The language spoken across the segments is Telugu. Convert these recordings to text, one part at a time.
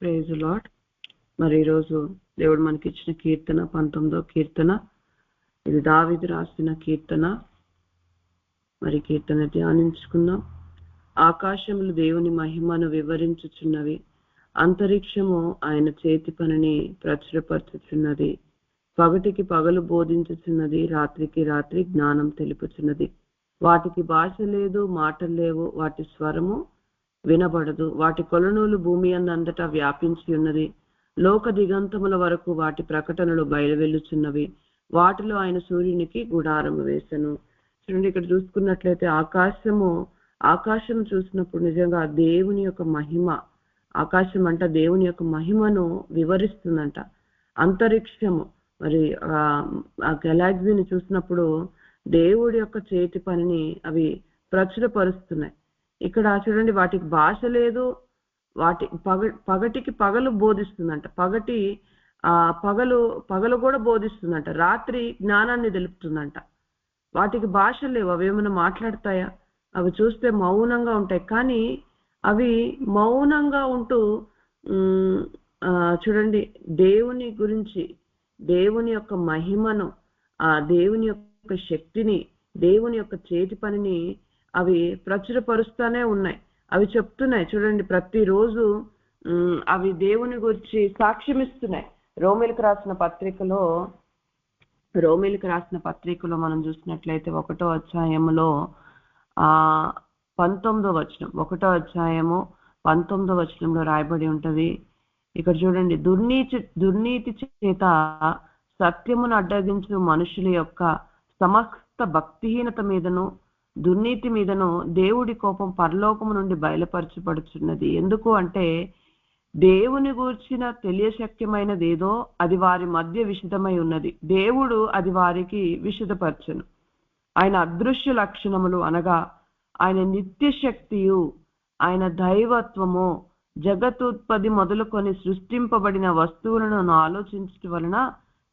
Praise lord. మరి ఈరోజు దేవుడు మనకి ఇచ్చిన కీర్తన 19వ కీర్తన. ఇది దావీదు రాసిన కీర్తన. మరి కీర్తన ధ్యానించుకుందాం. ఆకాశములు దేవుని మహిమను వివరించుచున్నవి, అంతరిక్షము ఆయన చేతి పనిని ప్రచురపరచుచున్నది. పగటికి పగలు బోధించుచున్నది, రాత్రికి రాత్రి జ్ఞానం తెలుపుచున్నది. వాటికి భాష లేదు, మాటలు లేవు, వాటి స్వరము వినబడదు. వాటి కొలనూలు భూమి అందంతటా వ్యాపించి ఉన్నది. లోక దిగంతముల వరకు వాటి ప్రకటనలు బయలువెళ్ళుచున్నవి. వాటిలో ఆయన సూర్యునికి గుడారము వేసెను. చూడండి, ఇక్కడ చూసుకున్నట్లయితే ఆకాశం చూసినప్పుడు నిజంగా దేవుని యొక్క మహిమ, ఆకాశం అంట దేవుని యొక్క మహిమను వివరిస్తుందంట. అంతరిక్షము మరి ఆ గెలాక్సీని చూసినప్పుడు దేవుడి యొక్క చేతి పనిని అవి ప్రచురపరుస్తున్నాయి. ఇక్కడ చూడండి, వాటికి భాష లేదు, వాటి పగటికి పగలు బోధిస్తుందంట. పగలు కూడా బోధిస్తుందంట. రాత్రి జ్ఞానాన్ని తెలుపుతుందంట. వాటికి భాష లేవు, అవి ఏమైనా మాట్లాడతాయా? అవి చూస్తే మౌనంగా ఉంటాయి. కానీ అవి మౌనంగా ఉంటూ చూడండి, దేవుని గురించి, దేవుని యొక్క మహిమను, ఆ దేవుని యొక్క శక్తిని, దేవుని యొక్క చేతి పనిని అవి ప్రచురపరుస్తూనే ఉన్నాయి. అవి చెప్తున్నాయి. చూడండి, ప్రతిరోజు అవి దేవుని గురించి సాక్ష్యమిస్తున్నాయి. రోమీలకు రాసిన పత్రికలో మనం చూసినట్లయితే 1వ అధ్యాయములో 19వ వచనం, 1వ అధ్యాయము 19వ వచనంలో రాయబడి ఉంటది. ఇక్కడ చూడండి, దుర్నీతి చేత సత్యమును అడ్డగించు మనుషుల యొక్క సమస్త భక్తిహీనత మీదను దుర్నీతి మీదను దేవుడి కోపం పరలోకము నుండి బయలుపరచబడుచున్నది. ఎందుకు అంటే, దేవుని గూర్చిన తెలియశక్యమైనదేదో అది వారి మధ్య విషితమై ఉన్నది. దేవుడు అది వారికి విషితపరచును. ఆయన అదృశ్య లక్షణములు అనగా ఆయన నిత్య శక్తియు, ఆయన దైవత్వము, జగతుత్పత్తి మొదలుకొని సృష్టింపబడిన వస్తువులను ఆలోచించటం వలన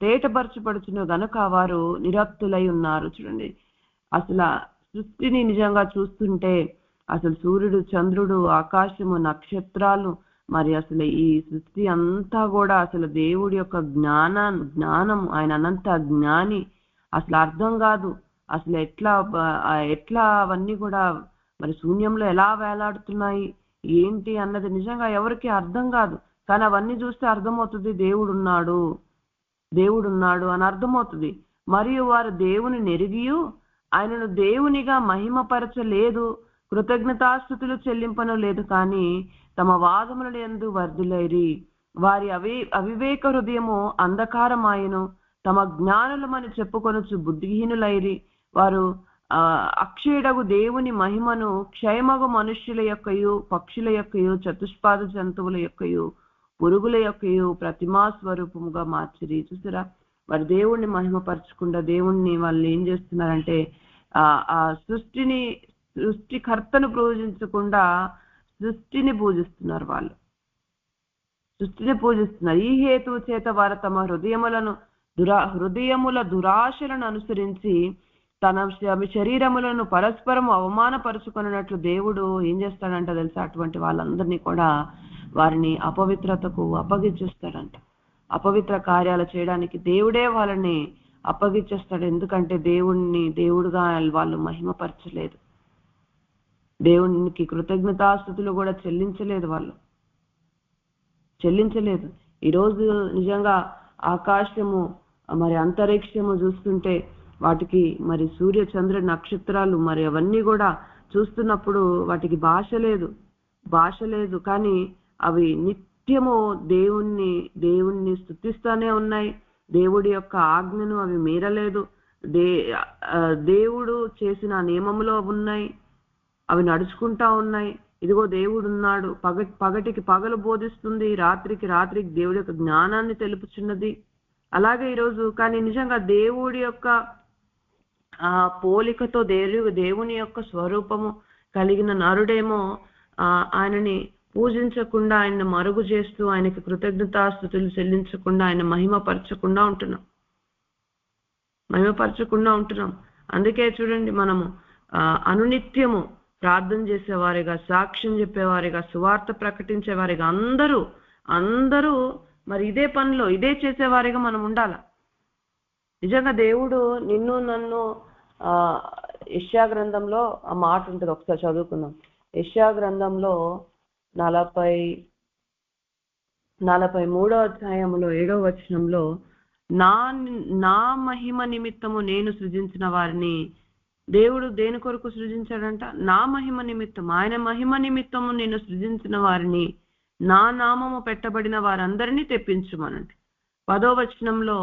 తేటపరచబడుచును గనుక వారు నిరక్తులై ఉన్నారు. చూడండి, అసలు సృష్టిని నిజంగా చూస్తుంటే అసలు సూర్యుడు, చంద్రుడు, ఆకాశము, నక్షత్రాలు, మరి అసలు ఈ సృష్టి అంతా కూడా అసలు దేవుడి యొక్క జ్ఞానం, ఆయన అనంత జ్ఞాని. అసలు అర్థం కాదు అసలు ఎట్లా అవన్నీ కూడా మరి శూన్యంలో ఎలా వేలాడుతున్నాయి ఏంటి అన్నది నిజంగా ఎవరికి అర్థం కాదు. కానీ అవన్నీ చూస్తే అర్థమవుతుంది, దేవుడు ఉన్నాడు అని అర్థమవుతుంది. మరియు వారు దేవుని నెరిగియు ఆయనను దేవునిగా మహిమపరచలేదు, కృతజ్ఞతాస్తుతులు చెల్లింపను లేదు, కానీ తమ వాదముల యందు వర్ధిల్లైరి. వారి అవివేక హృదయము అంధకారమాయను, తమ జ్ఞానులమని చెప్పుకొనొచ్చు బుద్ధిహీనులైరి. వారు అక్షయుడగు దేవుని మహిమను క్షయమగు మనుష్యుల యొక్కయు, పక్షుల యొక్కయు, చతుష్పాద జంతువుల యొక్కయు, పురుగుల యొక్కయు ప్రతిమా స్వరూపముగా మార్చిరి. చూసారా, వారు దేవుణ్ణి మహిమపరచకుండా దేవుణ్ణి వాళ్ళు ఏం చేస్తున్నారంటే ఆ సృష్టికర్తను పూజించకుండా సృష్టిని పూజిస్తున్నారు. ఈ హేతువు చేత వారు తమ హృదయముల దురాశలను అనుసరించి తన శరీరములను పరస్పరం అవమానపరుచుకున్నట్లు దేవుడు ఏం చేస్తాడంట తెలుసా? అటువంటి వాళ్ళందరినీ కూడా వారిని అపవిత్రతకు అప్పగిచ్చేస్తాడంట. అపవిత్ర కార్యాలు చేయడానికి దేవుడే వాళ్ళని అప్పగిచ్చేస్తాడు. ఎందుకంటే దేవుడుగా వాళ్ళు మహిమపరచలేదు, దేవునికి కృతజ్ఞతాస్తుతులు కూడా చెల్లించలేదు. ఈరోజు నిజంగా ఆకాశము మరి అంతరిక్షము చూస్తుంటే వాటికి మరి సూర్య చంద్ర నక్షత్రాలు మరి అవన్నీ కూడా చూస్తున్నప్పుడు వాటికి భాష లేదు, కానీ అవి నిత్యము దేవుణ్ణి స్తుతిస్తూనే ఉన్నాయి. దేవుడి యొక్క ఆజ్ఞను అవి మీరలేదు. దేవుడు చేసిన నియమములో ఉన్నాయి, అవి నడుచుకుంటా ఉన్నాయి. ఇదిగో దేవుడు ఉన్నాడు. పగటికి పగలు బోధిస్తుంది, రాత్రికి రాత్రికి దేవుడి యొక్క జ్ఞానాన్ని తెలుపుచున్నది. అలాగే ఈరోజు కానీ నిజంగా దేవుడి యొక్క పోలికతో దేవుని యొక్క స్వరూపము కలిగిన నరుడేమో ఆయనని పూజించకుండా, ఆయన మరుగు చేస్తూ, ఆయనకి కృతజ్ఞతాస్తుతులు చెల్లించకుండా, ఆయన మహిమపరచకుండా ఉంటున్నాం. అందుకే చూడండి, మనము అనునిత్యము ప్రార్థన చేసేవారిగా, సాక్ష్యం చెప్పేవారిగా, సువార్త ప్రకటించేవారిగా అందరూ అందరూ మరి ఇదే పనిలో ఇదే చేసేవారిగా మనం ఉండాలి. నిజంగా దేవుడు నిన్ను నన్ను యెషయా గ్రంథంలో ఆ మాట ఉంటుంది, ఒకసారి చదువుకుందాం. యెషయా గ్రంథంలో 43వ అధ్యాయంలో 7వ వచనంలో నా మహిమ నిమిత్తము నేను సృజించిన వారిని, దేవుడు దేని కొరకు సృజించాడంట? నా మహిమ నిమిత్తం, ఆయన మహిమ నిమిత్తము నేను సృజించిన వారిని, నా నామము పెట్టబడిన వారందరినీ తెప్పించుమనంట. 10వ వచనంలో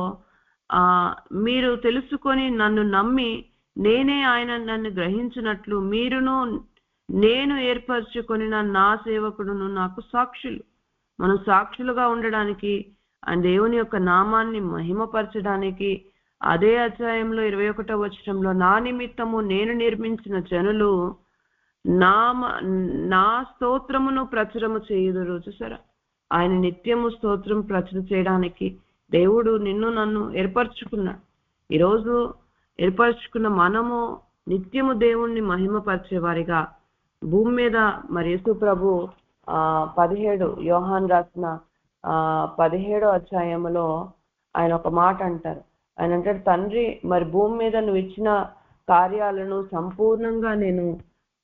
మీరు తెలుసుకొని నన్ను నమ్మి నేనే ఆయన నన్ను గ్రహించినట్లు మీరును నేను ఏర్పరచుకొని నా సేవకుడును నాకు సాక్షులు. మనం సాక్షులుగా ఉండడానికి, ఆ దేవుని యొక్క నామాన్ని మహిమపరచడానికి అదే అధ్యాయంలో 21వ వచనంలో నా నిమిత్తము నేను నిర్మించిన జనులు నా స్తోత్రమును ప్రచురము చేయుదురు. చూసారా, ఆయన నిత్యము స్తోత్రం ప్రచురం చేయడానికి దేవుడు నిన్ను నన్ను ఏర్పరచుకున్నాడు. ఈరోజు ఏర్పరచుకున్న మనము నిత్యము దేవుణ్ణి మహిమపరిచేవారిగా భూమి మీద మరి యేసు ప్రభు 17 యోహాన్ రాసిన 17వ అధ్యాయంలో ఆయన ఒక మాట అంటారు. ఆయన అంటాడు, తండ్రి మరి భూమి మీద నువ్వు ఇచ్చిన కార్యాలను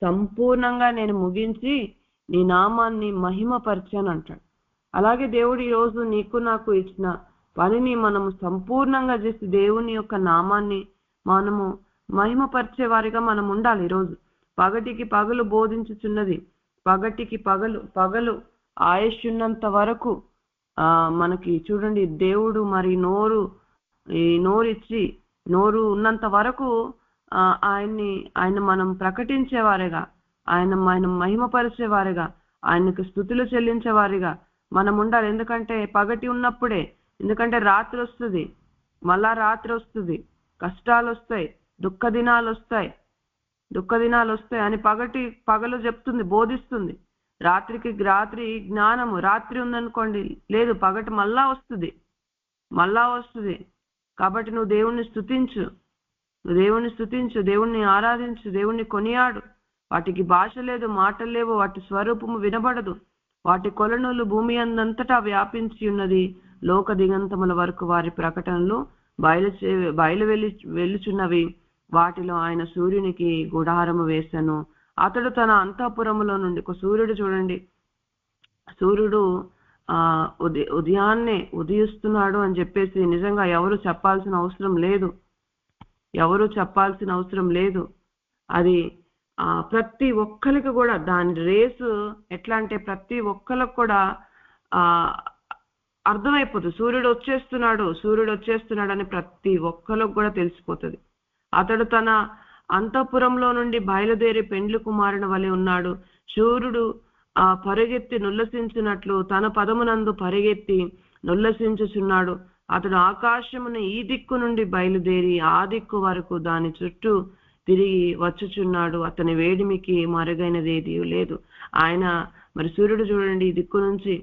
సంపూర్ణంగా నేను ముగించి నీ నామాన్ని మహిమపరిచాను అంటాడు. అలాగే దేవుడు ఈరోజు నీకు నాకు ఇచ్చిన పనిని మనము సంపూర్ణంగా చేసి దేవుని యొక్క నామాన్ని మనము మహిమపరిచే వారిగా మనం ఉండాలి. ఈరోజు పగటికి పగలు బోధించుచున్నది, పగటికి పగలు ఆయుష్ ఉన్నంత వరకు మనకి చూడండి, దేవుడు మరి నోరిచ్చి నోరు ఉన్నంత వరకు ఆయన మనం ప్రకటించేవారిగా, ఆయన మహిమపరిచేవారిగా, ఆయనకు స్తుతులు చెల్లించేవారిగా మనం ఉండాలి. ఎందుకంటే పగటి ఉన్నప్పుడే, ఎందుకంటే రాత్రి వస్తుంది, మళ్ళా రాత్రి వస్తుంది, కష్టాలు వస్తాయి, దుఃఖ దినాలు వస్తాయి అని పగలు చెప్తుంది, బోధిస్తుంది. రాత్రికి రాత్రి జ్ఞానము, రాత్రి ఉందనుకోండి లేదు, పగటి మళ్ళా వస్తుంది. కాబట్టి నువ్వు దేవుణ్ణి స్తుతించు, దేవుణ్ణి ఆరాధించు, దేవుణ్ణి కొనియాడు. వాటికి భాష లేదు, మాటలు లేవు, వాటి స్వరూపము వినబడదు, వాటి కొలనులు భూమి అందంతటా వ్యాపించి ఉన్నది. లోక దిగంతముల వరకు వారి ప్రకటనలు బయలు వెళ్ళుచున్నవి. వాటిలో ఆయన సూర్యునికి గుడారము వేసెను. అతడు తన అంతఃపురములో నుండి, ఒక సూర్యుడు చూడండి, సూర్యుడు ఉదయాన్నే ఉదయిస్తున్నాడు అని చెప్పేసి నిజంగా ఎవరు చెప్పాల్సిన అవసరం లేదు. అది ప్రతి ఒక్కరికి కూడా దాని రేసు ఎట్లా అంటే ప్రతి ఒక్కరికి కూడా అర్థమైపోతుంది. సూర్యుడు వచ్చేస్తున్నాడు అని ప్రతి ఒక్కరికి కూడా తెలిసిపోతుంది. అతడు తన అంతఃపురంలో నుండి బయలుదేరి పెండ్లి కుమారుని వలె ఉన్నాడు. సూర్యుడు పరుగెత్తి నుల్లసించినట్లు తన పదమునందు పరిగెత్తి నుల్లసించుచున్నాడు. అతడు ఆకాశమున ఈ దిక్కు నుండి బయలుదేరి ఆ దిక్కు వరకు దాని చుట్టూ తిరిగి వచ్చుచున్నాడు. అతని వేడిమికి మరుగైనది ఏది లేదు. ఆయన మరి సూర్యుడు చూడండి, ఈ దిక్కు నుంచి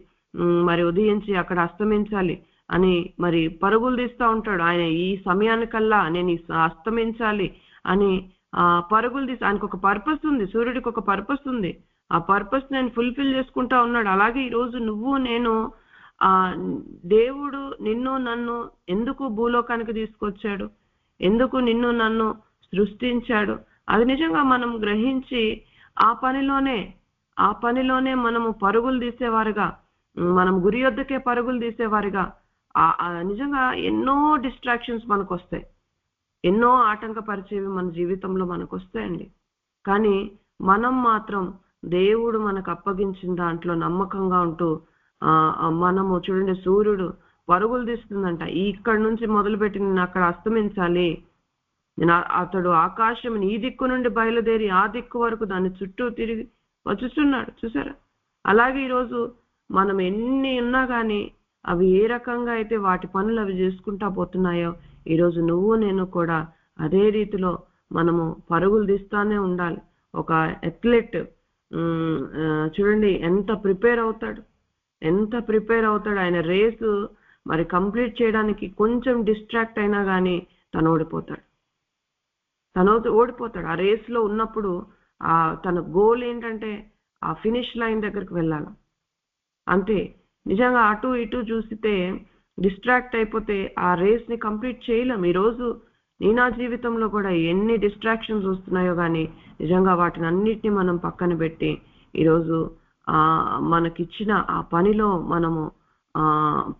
మరి ఉదయించి అక్కడ అస్తమించాలి అని మరి పరుగులు తీస్తూ ఉంటాడు. ఆయన ఈ సమయానికల్లా నేను అస్తమించాలి అని పరుగులు తీసి, ఆయనకు ఒక పర్పస్ ఉంది, సూర్యుడికి ఒక పర్పస్ ఉంది. ఆ పర్పస్ నేను ఫుల్ఫిల్ చేసుకుంటా ఉన్నాడు. అలాగే ఈరోజు నువ్వు నేను దేవుడు నిన్ను నన్ను ఎందుకు భూలోకానికి తీసుకొచ్చాడు, ఎందుకు నిన్ను నన్ను సృష్టించాడు, అది నిజంగా మనం గ్రహించి ఆ పనిలోనే మనము పరుగులు తీసేవారుగా, మనం గురి వద్దకే పరుగులు తీసేవారుగా, నిజంగా ఎన్నో డిస్ట్రాక్షన్స్ మనకు వస్తాయి, ఎన్నో ఆటంకపరిచేవి మన జీవితంలో మనకు వస్తాయండి. కానీ మనం మాత్రం దేవుడు మనకు అప్పగించిన దాంట్లో నమ్మకంగా ఉంటూ మనము చూడండి, సూర్యుడు పరుగులు తీస్తుందంట, ఇక్కడ నుంచి మొదలుపెట్టి నేను అక్కడ అస్తమించాలి, అతడు ఆకాశం ఈ దిక్కు నుండి బయలుదేరి ఆ దిక్కు వరకు దాని చుట్టూ తిరిగి వచ్చుచున్నాడు. చూసారా? అలాగే ఈరోజు మనం ఎన్ని ఉన్నా కానీ అవి ఏ రకంగా అయితే వాటి పనులు అవి చేసుకుంటా పోతున్నాయో, ఈరోజు నువ్వు నేను కూడా అదే రీతిలో మనము పరుగులు తీస్తానే ఉండాలి. ఒక అథ్లెట్ చూడండి ఎంత ప్రిపేర్ అవుతాడు, ఆయన రేసు మరి కంప్లీట్ చేయడానికి కొంచెం డిస్ట్రాక్ట్ అయినా కానీ తను ఓడిపోతాడు. ఆ రేస్లో ఉన్నప్పుడు తన గోల్ ఏంటంటే ఆ ఫినిష్ లైన్ దగ్గరికి వెళ్ళాలి. అంతే. నిజంగా అటు ఇటు చూస్తే డిస్ట్రాక్ట్ అయిపోతే ఆ రేస్ ని కంప్లీట్ చేయలేం. ఈరోజు నా జీవితంలో కూడా ఎన్ని డిస్ట్రాక్షన్స్ వస్తున్నాయో కానీ నిజంగా వాటిని అన్నిటిని మనం పక్కన పెట్టి ఈరోజు మనకిచ్చిన ఆ పనిలో మనము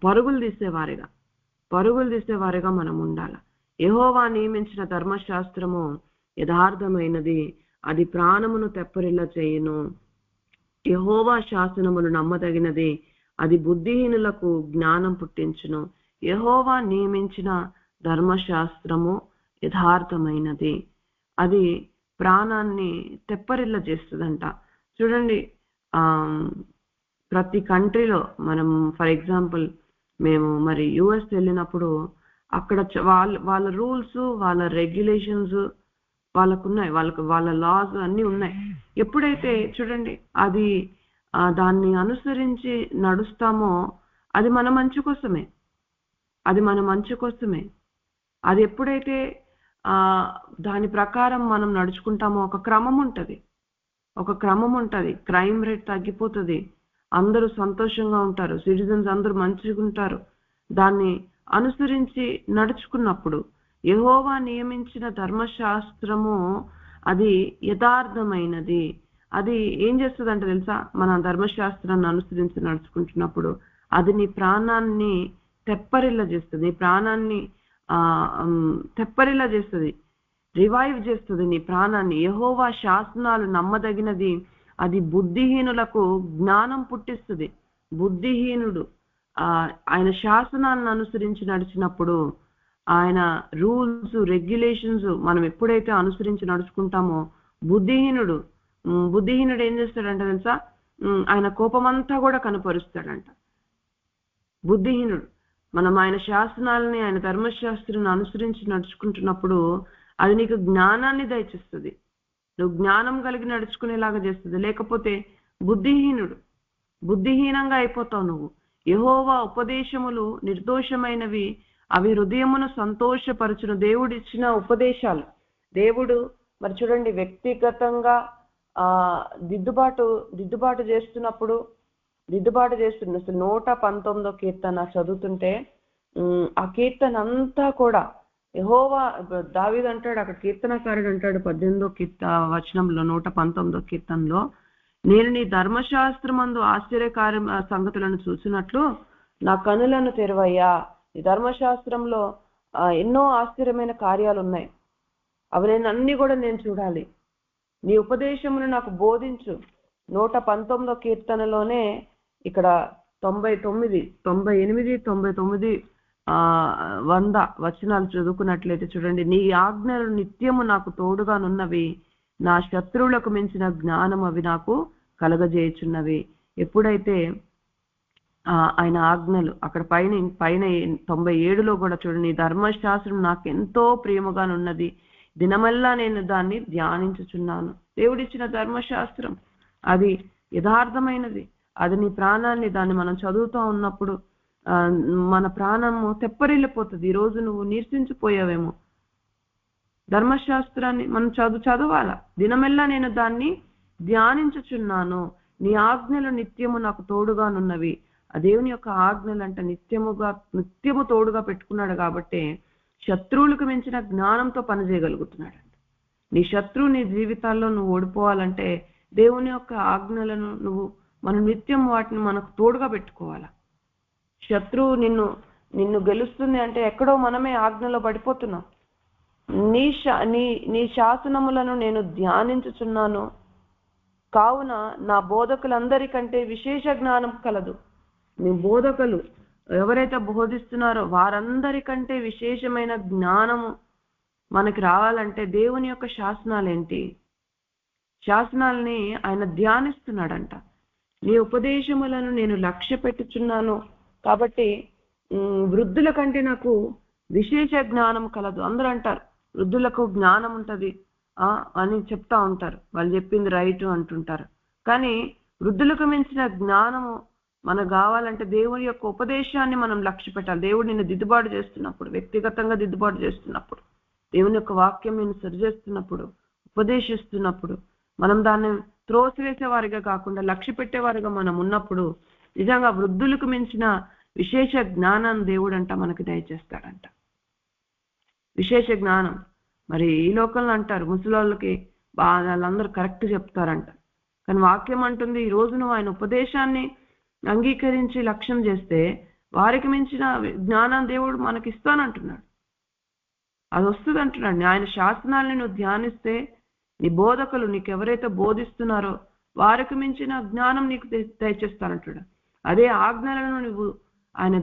పరుగులు తీసేవారిగా మనం ఉండాలి. యెహోవా నియమించిన ధర్మశాస్త్రము యథార్థమైనది, అది ప్రాణమును తెప్పరిల్ల చేయును. యెహోవా శాసనములు నమ్మదగినది, అది బుద్ధిహీనులకు జ్ఞానం పుట్టించును. యెహోవా నియమించిన ధర్మశాస్త్రము యథార్థమైనది, అది ప్రాణాన్ని తెప్పరిల్ల చేస్తుందంట. చూడండి, ప్రతి కంట్రీలో మనం ఫర్ ఎగ్జాంపుల్ మేము మరి యుఎస్ వెళ్ళినప్పుడు అక్కడ వాళ్ళ రూల్స్, వాళ్ళ రెగ్యులేషన్స్ వాళ్ళకున్నాయి, వాళ్ళ లాస్ అన్నీ ఉన్నాయి. ఎప్పుడైతే చూడండి అది దాన్ని అనుసరించి నడుస్తామో అది మన మంచి కోసమే, అది ఎప్పుడైతే దాని ప్రకారం మనం నడుచుకుంటామో ఒక క్రమం ఉంటుంది, క్రైమ్ రేట్ తగ్గిపోతుంది, అందరూ సంతోషంగా ఉంటారు, సిటిజన్స్ అందరూ మంచిగా ఉంటారు. దాన్ని అనుసరించి నడుచుకున్నప్పుడు యెహోవా నియమించిన ధర్మశాస్త్రము అది యథార్థమైనది. అది ఏం చేస్తుందంటే తెలుసా, మన ధర్మశాస్త్రాన్ని అనుసరించి నడుచుకుంటున్నప్పుడు అది నీ ప్రాణాన్ని తెప్పరిల్ల చేస్తుంది, నీ ప్రాణాన్ని తెప్పరిల్ల చేస్తుంది, రివైవ్ చేస్తుంది నీ ప్రాణాన్ని. యెహోవా శాసనాలు నమ్మదగినది, అది బుద్ధిహీనులకు జ్ఞానం పుట్టిస్తుంది. బుద్ధిహీనుడు ఆయన శాసనాలను అనుసరించి నడిచినప్పుడు, ఆయన రూల్స్ రెగ్యులేషన్స్ మనం ఎప్పుడైతే అనుసరించి నడుచుకుంటామో బుద్ధిహీనుడు ఏం చేస్తాడంట తెలుసా, ఆయన కోపమంతా కూడా కనపరుస్తాడంట. బుద్ధిహీనుడు మనం ఆయన శాసనాలని, ఆయన ధర్మశాస్త్రాన్ని అనుసరించి నడుచుకుంటున్నప్పుడు అది నీకు జ్ఞానాన్ని దయచేస్తుంది, నువ్వు జ్ఞానం కలిగి నడుచుకునేలాగా చేస్తుంది. లేకపోతే బుద్ధిహీనంగా అయిపోతావు నువ్వు. యెహోవా ఉపదేశములు నిర్దోషమైనవి, అవి హృదయమును సంతోషపరచును. దేవుడిచ్చిన ఉపదేశాలు, దేవుడు మరి చూడండి వ్యక్తిగతంగా దిద్దుబాటు చేస్తున్నప్పుడు అసలు 119వ కీర్తన చదువుతుంటే ఆ కీర్తన అంతా కూడా యెహోవా, దావీదు అంటాడు, అక్కడ కీర్తనకారుడు అంటాడు 18వ వచనంలో 119వ కీర్తనలో, నేను నీ ధర్మశాస్త్రమందు ఆశ్చర్యకార్య సంగతులను చూసినట్లు నా కనులను తెరవయ్యా. ఈ ధర్మశాస్త్రంలో ఎన్నో ఆశ్చర్యమైన కార్యాలు ఉన్నాయి, అవి అన్ని కూడా నేను చూడాలి. నీ ఉపదేశమును నాకు బోధించు. 119వ కీర్తనలోనే ఇక్కడ 99, 98, 99, 100 వచనాలు చదువుకున్నట్లయితే చూడండి, నీ ఆజ్ఞలు నిత్యము నాకు తోడుగానున్నవి, నా శత్రువులకు మించిన జ్ఞానం అవి నాకు కలగజేయుచున్నవి. ఎప్పుడైతే ఆయన ఆజ్ఞలు అక్కడ పైన 97లో కూడా చూడండి, ధర్మశాస్త్రం నాకు ఎంతో ప్రియముగానున్నది, దినమల్లా నేను దాన్ని ధ్యానించుచున్నాను. దేవుడిచ్చిన ధర్మశాస్త్రం అది యథార్థమైనది, అది నీ ప్రాణాన్ని, దాన్ని మనం చదువుతూ ఉన్నప్పుడు మన ప్రాణము తెప్పరిల్లిపోతుంది. ఈరోజు నువ్వు నీరసించిపోయావేమో, ధర్మశాస్త్రాన్ని మనం చదవాలా, దినమెల్లా నేను దాన్ని ధ్యానించుచున్నాను, నీ ఆజ్ఞలు నిత్యము నాకు తోడుగానున్నవి. ఆ దేవుని యొక్క ఆజ్ఞలు అంటే నిత్యము తోడుగా పెట్టుకున్నాడు కాబట్టి శత్రువులకు మించిన జ్ఞానంతో పనిచేయగలుగుతున్నాడు. నీ శత్రువు నీ జీవితాల్లో నువ్వు ఓడిపోవాలంటే దేవుని యొక్క ఆజ్ఞలను మనం నిత్యం వాటిని మనకు తోడుగా పెట్టుకోవాలా. శత్రువు నిన్ను గెలుస్తుంది అంటే ఎక్కడో మనమే ఆజ్ఞలో పడిపోతున్నాం. నీ శాసనములను నేను ధ్యానించుచున్నాను, కావున నా బోధకులందరికంటే విశేష జ్ఞానం కలదు. నీ బోధకులు ఎవరైతే బోధిస్తున్నారో వారందరికంటే విశేషమైన జ్ఞానము మనకి రావాలంటే దేవుని యొక్క శాసనాలేంటి, శాసనాలని ఆయన ధ్యానిస్తున్నాడంట. నీ ఉపదేశములను నేను లక్ష్య పెట్టుచున్నాను, కాబట్టి వృద్ధుల కంటే నాకు విశేష జ్ఞానం కలదు. అందరూ అంటారు వృద్ధులకు జ్ఞానం ఉంటది అని చెప్తా ఉంటారు, వాళ్ళు చెప్పింది రైట్ అంటుంటారు. కానీ వృద్ధులకు మించిన జ్ఞానము మనకు కావాలంటే దేవుని యొక్క ఉపదేశాన్ని మనం లక్ష్య పెట్టాలి. దేవుడు నిన్ను దిద్దుబాటు చేస్తున్నప్పుడు, వ్యక్తిగతంగా దిద్దుబాటు చేస్తున్నప్పుడు, దేవుని యొక్క వాక్యం నిన్ను సరిచేస్తున్నప్పుడు, ఉపదేశిస్తున్నప్పుడు, మనం దాన్ని త్రోసివేసే వారిగా కాకుండా లక్ష్య పెట్టేవారిగా మనం ఉన్నప్పుడు నిజంగా వృద్ధులకు మించిన విశేష జ్ఞానం దేవుడు అంట మనకి దయచేస్తాడంట. విశేష జ్ఞానం. మరి ఈ లోకంలో అంటారు ముసలోళ్ళకి వాళ్ళందరూ కరెక్ట్ చెప్తారంట. కానీ వాక్యం అంటుంది ఈ రోజు నువ్వు ఆయన ఉపదేశాన్ని అంగీకరించి లక్ష్యం చేస్తే వారికి మించిన జ్ఞానం దేవుడు మనకి ఇస్తానంటున్నాడు. అది వస్తుంది అంటున్నాడు. ఆయన శాసనాలని నువ్వు ధ్యానిస్తే నీ బోధకులు నీకు ఎవరైతే బోధిస్తున్నారో వారికి మించిన జ్ఞానం నీకు దయచేస్తానంటున్నాడు. అదే ఆజ్ఞలను నువ్వు ఆయన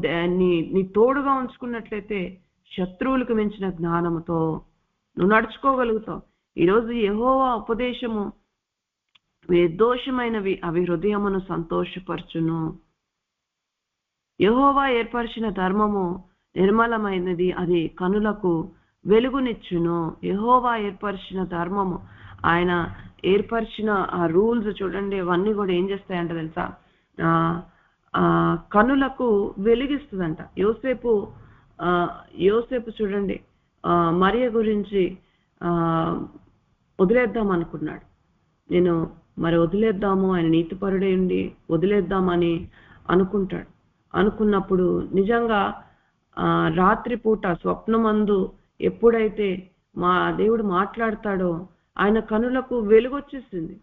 నీ తోడుగా ఉంచుకున్నట్లయితే శత్రువులకు మించిన జ్ఞానముతో నువ్వు నడుచుకోగలుగుతావు. ఈరోజు యెహోవా ఉపదేశము నిర్దోషమైనవి, అవి హృదయమును సంతోషపరచును. యెహోవా ఏర్పరిచిన ధర్మము నిర్మలమైనది, అది కనులకు వెలుగునిచ్చును. యెహోవా ఏర్పరిచిన ధర్మము, ఆయన ఏర్పరిచిన ఆ రూల్స్ చూడండి, అవన్నీ కూడా ఏం చేస్తాయంట తెలుసా, కనులకు వెలిగిస్తుందంట. యోసేపు చూడండి మరియ గురించి వదిలేద్దాం అనుకున్నాడు. నేను మరి వదిలేద్దాము, ఆయన నీతిపరుడై ఉండి వదిలేద్దామని అనుకుంటాడు. అనుకున్నప్పుడు నిజంగా రాత్రిపూట స్వప్నమందు ఎప్పుడైతే మా దేవుడు మాట్లాడతాడో ఆయన కనులకు వెలుగొచ్చేసింది.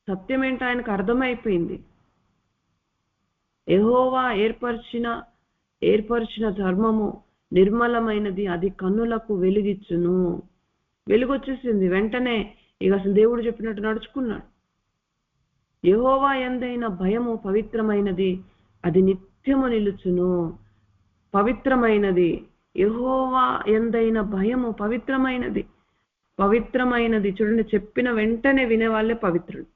సత్యం ఏంటో ఆయనకు అర్థమైపోయింది. యెహోవా ఏర్పరిచిన ధర్మము నిర్మలమైనది, అది కన్నులకు వెలుగిచ్చును. వెలుగొచ్చేసింది. వెంటనే ఇక అసలు దేవుడు చెప్పినట్టు నడుచుకున్నాడు. యెహోవా యందైన భయము పవిత్రమైనది, అది నిత్యము నిలుచును. పవిత్రమైనది, యెహోవా యందైన భయము పవిత్రమైనది. చూడండి, చెప్పిన వెంటనే వినేవాళ్ళే పవిత్రులు.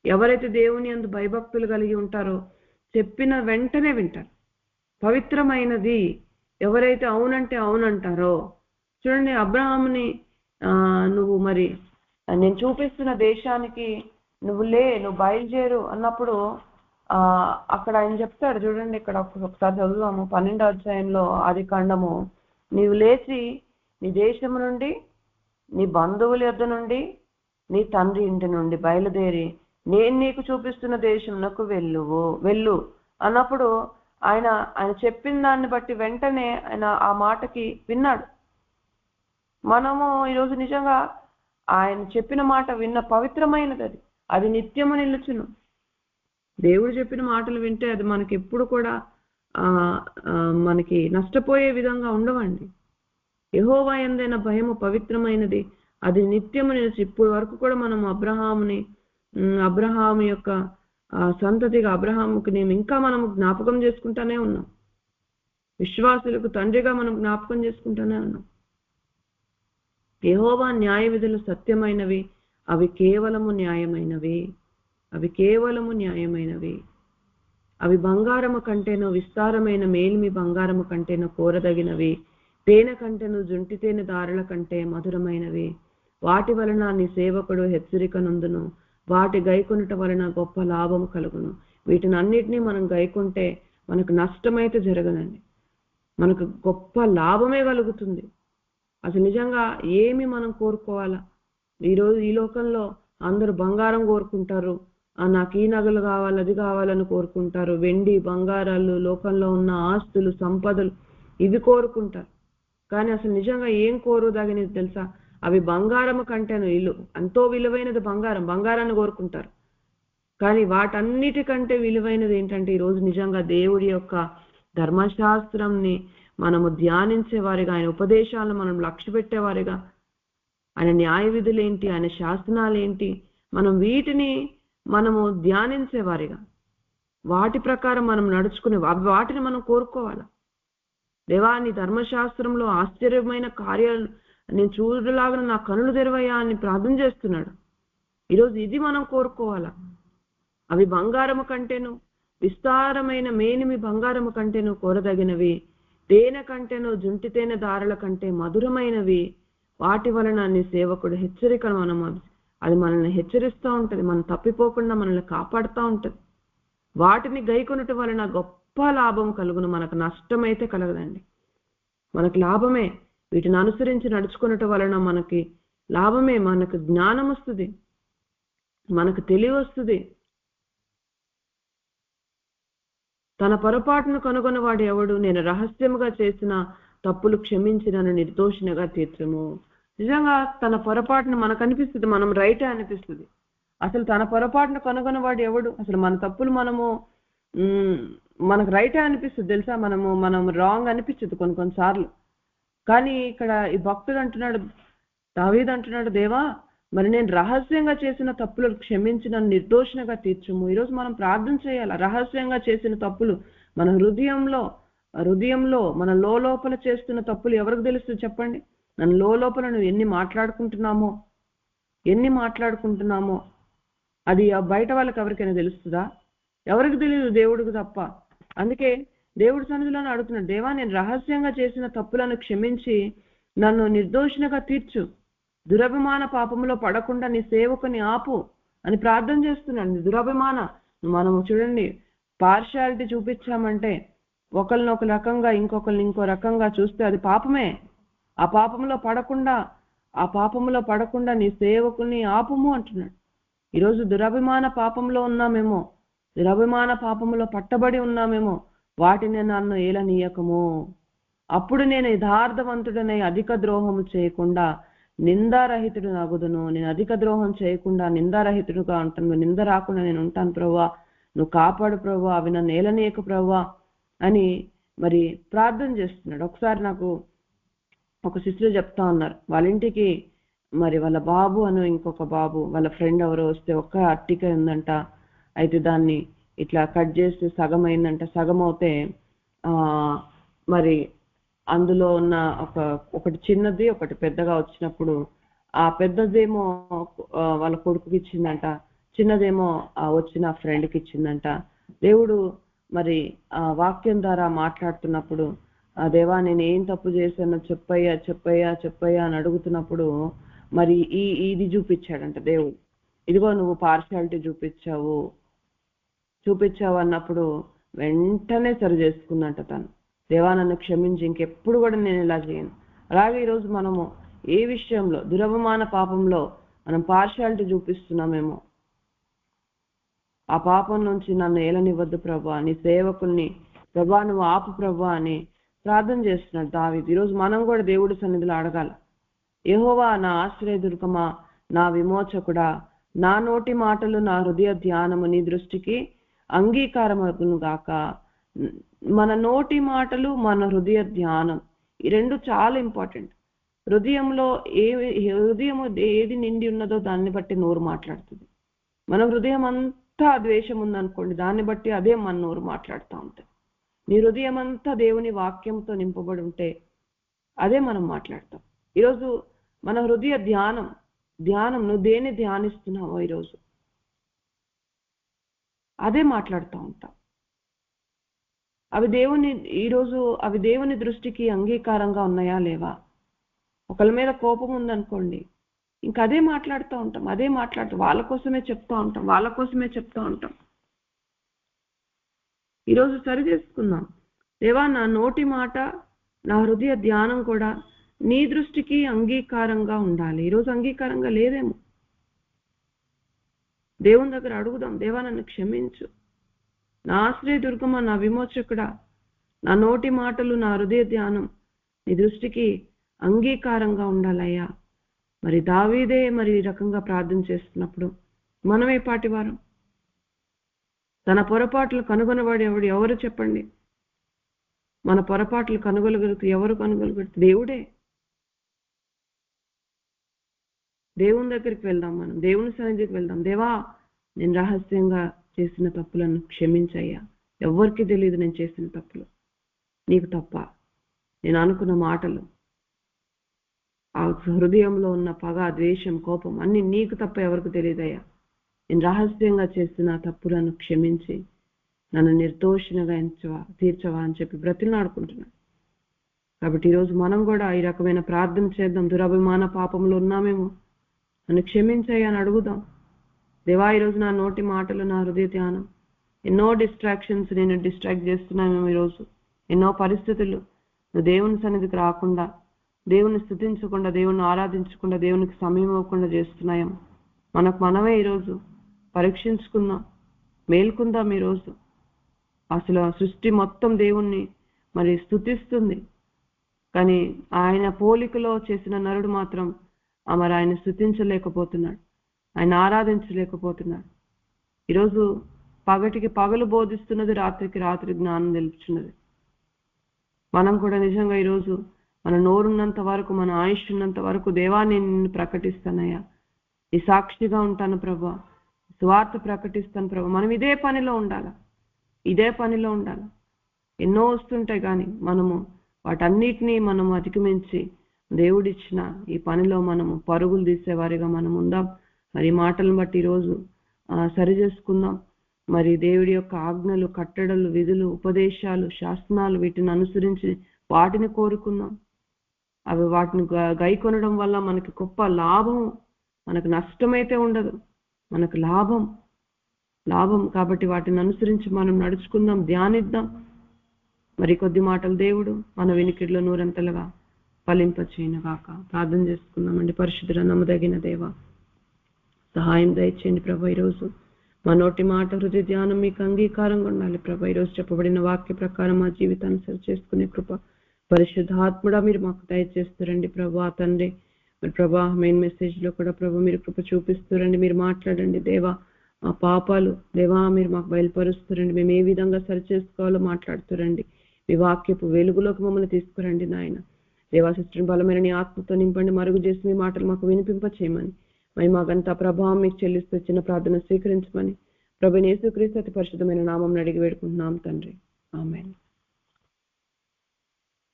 ఎవరైతే దేవుని యందు భయభక్తులు కలిగి ఉంటారో చెప్పిన వెంటనే వింటారు. పవిత్రమైనది, ఎవరైతే అవునంటే అవునంటారో. చూడండి, అబ్రహాముని నువ్వు మరి నేను చూపిస్తున్న దేశానికి నువ్వు బయలుదేరు అన్నప్పుడు అక్కడ ఆయన చెప్తాడు. చూడండి, ఇక్కడ ఒకసారి చదువుదాము 12వ అధ్యాయంలో ఆదికాండము. నీవు లేచి నీ దేశము నుండి, నీ బంధువుల యొద్ద నుండి, నీ తండ్రి ఇంటి నుండి బయలుదేరి నేను నీకు చూపిస్తున్న దేశంలోకి వెళ్ళు అన్నప్పుడు ఆయన చెప్పిన దాన్ని బట్టి వెంటనే ఆయన ఆ మాటకి విన్నాడు. మనము ఈరోజు నిజంగా ఆయన చెప్పిన మాట విన్న పవిత్రమైనది, అది నిత్యము నిలుచును. దేవుడు చెప్పిన మాటలు వింటే అది మనకి ఎప్పుడు కూడా మనకి నష్టపోయే విధంగా ఉండవండి. యెహోవా యందైన భయము పవిత్రమైనది, అది నిత్యము నిలిచి. ఇప్పుడు వరకు కూడా మనం అబ్రహాము యొక్క సంతతిగా అబ్రహాముకి ఇంకా మనం జ్ఞాపకం చేసుకుంటానే ఉన్నాం. విశ్వాసులకు తండ్రిగా మనం జ్ఞాపకం చేసుకుంటూనే ఉన్నాం. యెహోవా న్యాయ విధులు సత్యమైనవి, అవి కేవలము న్యాయమైనవి. అవి బంగారము కంటేనో విస్తారమైన మేలిమి బంగారము కంటేనో కోరదగినవి. తేనె కంటేను జుంటి తేనె దారుల కంటే మధురమైనవి. వాటి వలన నీ సేవకుడు హెచ్చరిక నందును, వాటి గైకొనుట వలన గొప్ప లాభము కలుగును. వీటిని అన్నిటినీ మనం గైకుంటే మనకు నష్టమైతే జరగదండి, మనకు గొప్ప లాభమే కలుగుతుంది. అసలు నిజంగా ఏమి మనం కోరుకోవాలా? ఈరోజు ఈ లోకంలో అందరూ బంగారం కోరుకుంటారు, నాకు ఈ నగలు కావాలి, అది కావాలని కోరుకుంటారు. వెండి బంగారాలు, లోకంలో ఉన్న ఆస్తులు, సంపదలు, ఇవి కోరుకుంటారు. కానీ అసలు నిజంగా ఏం కోరుదగినది తెలుసా? అవి బంగారము కంటేను ఎంతో విలువైనది బంగారాన్ని కోరుకుంటారు. కానీ వాటన్నిటికంటే విలువైనది ఏంటంటే ఈరోజు నిజంగా దేవుడి యొక్క ధర్మశాస్త్రంని మనము ధ్యానించేవారిగా, ఆయన ఉపదేశాలను మనం లక్ష్య పెట్టేవారిగా, ఆయన న్యాయ విధులేంటి, ఆయన శాసనాలేంటి, మనం వీటిని మనము ధ్యానించేవారిగా, వాటి ప్రకారం మనం నడుచుకునే వాటిని మనం కోరుకోవాలి. దేవా, నీ ధర్మశాస్త్రంలో ఆశ్చర్యమైన కార్యాలు నేను చూడలాగా నా కనులు తెరవయ్యా అని ప్రార్థన చేస్తున్నాడు. ఈరోజు ఇది మనం కోరుకోవాలా. అవి బంగారము కంటేను విస్తారమైన మేలిమి బంగారము కంటేను కోరదగినవి. తేనె కంటేను జుంటి తేనె దారుల కంటే మధురమైనవి. వాటి వలన నీ సేవకుడు హెచ్చరికను అది మనల్ని హెచ్చరిస్తూ ఉంటది, మనం తప్పిపోకుండా మనల్ని కాపాడుతూ ఉంటది. వాటిని గైకొనుట వలన గొప్ప లాభం కలుగును. మనకు నష్టమైతే కలగదండి, మనకు లాభమే. వీటిని అనుసరించి నడుచుకున్నట వలన మనకి లాభమే. మనకు జ్ఞానం వస్తుంది, మనకు తెలివి వస్తుంది. తన పొరపాటును కనుగొన్నవాడు ఎవడు? నేను రహస్యముగా చేసిన తప్పులు క్షమించి నన్ను నిర్దోషినిగా తీర్చుము. నిజంగా తన పొరపాటును మనకు అనిపిస్తుంది, మనం రైటే అనిపిస్తుంది. అసలు తన పొరపాటును కనుగొన్నవాడు ఎవడు? అసలు మన తప్పులు మనకు రైటే అనిపిస్తుంది తెలుసా, మనం రాంగ్ అనిపించదు కొన్నిసార్లు. కానీ ఇక్కడ ఈ భక్తుడు అంటున్నాడు, దావీదు అంటున్నాడు, దేవా మరి నేను రహస్యంగా చేసిన తప్పులను క్షమించి నన్ను నిర్దోషినిగా తీర్చుము. ఈరోజు మనం ప్రార్థన చేయాలి. రహస్యంగా చేసిన తప్పులు మన హృదయంలో మన లోపల చేస్తున్న తప్పులు ఎవరికి తెలుస్తుంది చెప్పండి? నన్ను లోపల నువ్వు ఎన్ని మాట్లాడుకుంటున్నామో అది బయట వాళ్ళకి ఎవరికైనా తెలుస్తుందా? ఎవరికి తెలియదు, దేవుడికి తప్ప. అందుకే దేవుడి సన్నిధిలోనే అడుగుతున్నాడు, దేవా నేను రహస్యంగా చేసిన తప్పులను క్షమించి నన్ను నిర్దోషినిగా తీర్చు, దురభిమాన పాపంలో పడకుండా నీ సేవకుని ఆపు అని ప్రార్థన చేస్తున్నాడు. మనము చూడండి, పార్షియాలిటీ చూపించామంటే ఒకరిని ఒక రకంగా ఇంకొకరిని ఇంకో రకంగా చూస్తే అది పాపమే. ఆ పాపంలో పడకుండా నీ సేవకుని ఆపుము అంటున్నాడు. ఈరోజు దురభిమాన పాపంలో ఉన్నామేమో, దురభిమాన పాపంలో పట్టబడి ఉన్నామేమో, వాటిని నన్ను ఏలనీయకము. అప్పుడు నేను యథార్థవంతుడనై అధిక ద్రోహము చేయకుండా నిందారహితుడు నగుదును. నేను అధిక ద్రోహం చేయకుండా నిందారహితుడుగా ఉంటాను, నింద రాకుండా నేను ఉంటాను ప్రభువా, నువ్వు కాపాడు ప్రభువా, అవి నన్ను ఏలనీయకు ప్రభువా అని మరి ప్రార్థన చేస్తున్నాడు. ఒకసారి నాకు ఒక సిస్టర్ చెప్తా ఉన్నారు, వాళ్ళ ఇంటికి మరి వాళ్ళ బాబు అని ఇంకొక బాబు వాళ్ళ ఫ్రెండ్ ఎవరో వస్తే ఒక్క అట్టికాయ ఉందంట. అయితే దాన్ని ఇట్లా కట్ చేస్తే సగం అయిందంట. సగం అవుతే మరి అందులో ఉన్న ఒకటి చిన్నది ఒకటి పెద్దగా వచ్చినప్పుడు ఆ పెద్దదేమో వాళ్ళ కొడుకుకి ఇచ్చిందంట, చిన్నదేమో వచ్చిన ఫ్రెండ్కి ఇచ్చిందంట. దేవుడు మరి ఆ వాక్యం ద్వారా మాట్లాడుతున్నప్పుడు, దేవా నేను ఏం తప్పు చేశానో చెప్పయ్యా అని అడుగుతున్నప్పుడు మరి ఇది చూపించాడంట దేవుడు. ఇదిగో నువ్వు పార్షియాలిటీ చూపించావు అన్నప్పుడు వెంటనే సరి చేసుకుందంట తను. దేవా నన్ను క్షమించి ఇంకెప్పుడు కూడా నేను ఇలా చేయను. అలాగే ఈరోజు మనము ఏ విషయంలో దురభిమాన పాపంలో మనం పార్షియాలిటీ చూపిస్తున్నామేమో, ఆ పాపం నుంచి నన్ను ఏలనివ్వద్దు ప్రభా, నీ సేవకుల్ని ప్రభా నువ్వు ఆపు ప్రభా అని ప్రార్థన చేస్తున్నాడు దావీదు. ఈరోజు మనం కూడా దేవుడి సన్నిధిలో అడగాల, యెహోవా నా ఆశ్రయదుర్గమా, నా విమోచకుడా, నా నోటి మాటలు నా హృదయ ధ్యానము నీ దృష్టికి అంగీకారమగును గాక. మన నోటి మాటలు మన హృదయ ధ్యానం ఈ రెండు చాలా ఇంపార్టెంట్. హృదయము ఏది నిండి ఉన్నదో దాన్ని బట్టి నోరు మాట్లాడుతుంది. మన హృదయం అంతా ద్వేషం ఉందనుకోండి, దాన్ని బట్టి అదే మన నోరు మాట్లాడుతూ ఉంటుంది. నీ హృదయం అంతా దేవుని వాక్యంతో నింపబడి ఉంటే అదే మనం మాట్లాడతాం. ఈరోజు మన హృదయ ధ్యానం నువ్వు దేన్ని ధ్యానిస్తున్నావో ఈరోజు అదే మాట్లాడుతూ ఉంటాం. అవి దేవుని దృష్టికి అంగీకారంగా ఉన్నాయా లేవా? ఒకళ్ళ మీద కోపం ఉందనుకోండి, ఇంకా అదే మాట్లాడుతూ ఉంటాం, వాళ్ళ కోసమే చెప్తా ఉంటాం. ఈరోజు సరి చేసుకుందాం. దేవా నా నోటి మాట నా హృదయ ధ్యానం కూడా నీ దృష్టికి అంగీకారంగా ఉండాలి. ఈరోజు అంగీకారంగా లేదేమో, దేవుని దగ్గర అడుగుదాం, దేవా నన్ను క్షమించు, నా ఆశ్రయ దుర్గమా, నా విమోచకుడా, నా నోటి మాటలు నా హృదయ ధ్యానం నీ దృష్టికి అంగీకారంగా ఉండాలయ్యా. మరి దావీదే మరి ఈ రకంగా ప్రార్థన చేస్తున్నప్పుడు మనమే పాటివారం. తన పొరపాట్లు కనుగొనబడి ఎవరు చెప్పండి? మన పొరపాట్లు ఎవరు కనుగొనగలుగుతారు? దేవుడే. దేవుని దగ్గరికి వెళ్దాం, మనం దేవుని సన్నిధికి వెళ్దాం. దేవా నేను రహస్యంగా చేసిన తప్పులను క్షమించయ్యా, ఎవరికి తెలియదు నేను చేసిన తప్పులు, నీకు తప్ప నేను అనుకున్న మాటలు, ఆ హృదయంలో ఉన్న పగ, ద్వేషం, కోపం అన్ని నీకు తప్ప ఎవరికి తెలియదయ్యా. నేను రహస్యంగా చేసిన తప్పులను క్షమించి నన్ను నిర్దోషినిగా తీర్చవా అని చెప్పి బ్రతిలాడుకుంటున్నాను. కాబట్టి ఈరోజు మనం కూడా ఈ రకమైన ప్రార్థన చేద్దాం. దురభిమాన పాపంలో ఉన్నామేమో, నన్ను క్షమించయ్యా అని అడుగుదాం. దేవా ఈరోజు నా నోటి మాటలు నా హృదయ ధ్యానం ఎన్నో డిస్ట్రాక్షన్స్ నేను డిస్ట్రాక్ట్ చేస్తున్నామేమో. ఈరోజు ఎన్నో పరిస్థితులు నువ్వు దేవుని సన్నిధికి రాకుండా, దేవుని స్తుతించకుండా, దేవుని ఆరాధించకుండా, దేవునికి సమయం ఇవ్వకుండా చేస్తున్నాయేమో. మనమే ఈరోజు పరీక్షించుకుందాం, మేల్కుందాం. ఈరోజు అసలు సృష్టి మొత్తం దేవుణ్ణి మరి స్తుతిస్తుంది. కానీ ఆయన పోలికలో చేసిన నరుడు మాత్రం మరి ఆయన స్తుతించలేకపోతున్నాడు, ఆయన ఆరాధించలేకపోతున్నాడు. ఈరోజు పగటికి పగలు బోధిస్తున్నది, రాత్రికి రాత్రి జ్ఞానం తెలుపుతున్నది. మనం కూడా నిజంగా ఈరోజు మన నోరున్నంత వరకు, మన ఆయుష్ ఉన్నంత వరకు దేవా నేను నిన్ను ప్రకటిస్తానయ్యా, ఈ సాక్షిగా ఉంటాను ప్రభా, స్వార్థ ప్రకటిస్తాను ప్రభా. మనం ఇదే పనిలో ఉండాలి. ఎన్నో వస్తుంటాయి కానీ మనము వాటన్నిటినీ మనము అధిగమించి దేవుడిచ్చిన ఈ పనిలో మనము పరుగులు తీసేవారిగా మనం ఉందాం. మరి మాటలను బట్టి ఈరోజు సరి చేసుకుందాం. మరి దేవుడి యొక్క ఆజ్ఞలు, కట్టడలు, విధులు, ఉపదేశాలు, శాసనాలు వీటిని అనుసరించి వాటిని కోరుకుందాం. అవి వాటిని గైకొనడం వల్ల మనకి గొప్ప లాభం, మనకు నష్టమైతే ఉండదు, మనకు లాభం. కాబట్టి వాటిని అనుసరించి మనం నడుచుకుందాం, ధ్యానిద్దాం. మరి కొద్ది మాటలు దేవుడు మన వినికిడిలో నూరంతలుగా ఫలింపచేయను గాక. ప్రార్థన చేసుకుందామండి. పరిశుద్ధుడ నమ్మదగిన దేవ, సహాయం దయచేయండి ప్రభా. ఈరోజు మా నోటి మాట, హృదయ ధ్యానం మీకు అంగీకారంగా ఉండాలి ప్రభా. ఈరోజు చెప్పబడిన వాక్య ప్రకారం మా జీవితాన్ని సరి చేసుకునే కృప పరిశుద్ధాత్ముడా మీరు మాకు దయచేస్తారండి ప్రభా. తండ్రి మరి ప్రభా మెయిన్ మెసేజ్ లో కూడా ప్రభా మీరు కృప చూపిస్తారండి. మీరు మాట్లాడండి దేవా. ఆ పాపాలు దేవా మీరు మాకు బయలుపరుస్తారండి. మేము ఏ విధంగా సరి చేసుకోవాలో మాట్లాడుతారండి. మీ వాక్యపు వెలుగులోకి మమ్మల్ని తీసుకురండి నాయన. దేవా సిస్టర్ బలమైన నీ ఆత్మతో నింపండి, మరుగు చేసి మీ మాటలు మాకు వినిపింప చేయమని, మరి మాకంతా ప్రభావం మీకు చెల్లిస్తూ చిన్న ప్రార్థన స్వీకరించమని ప్రభువైన యేసుక్రీస్తు అతి పరిశుద్ధమైన నామం అడిగి వేడుకుంటున్నాం తండ్రి. ఆమేన్.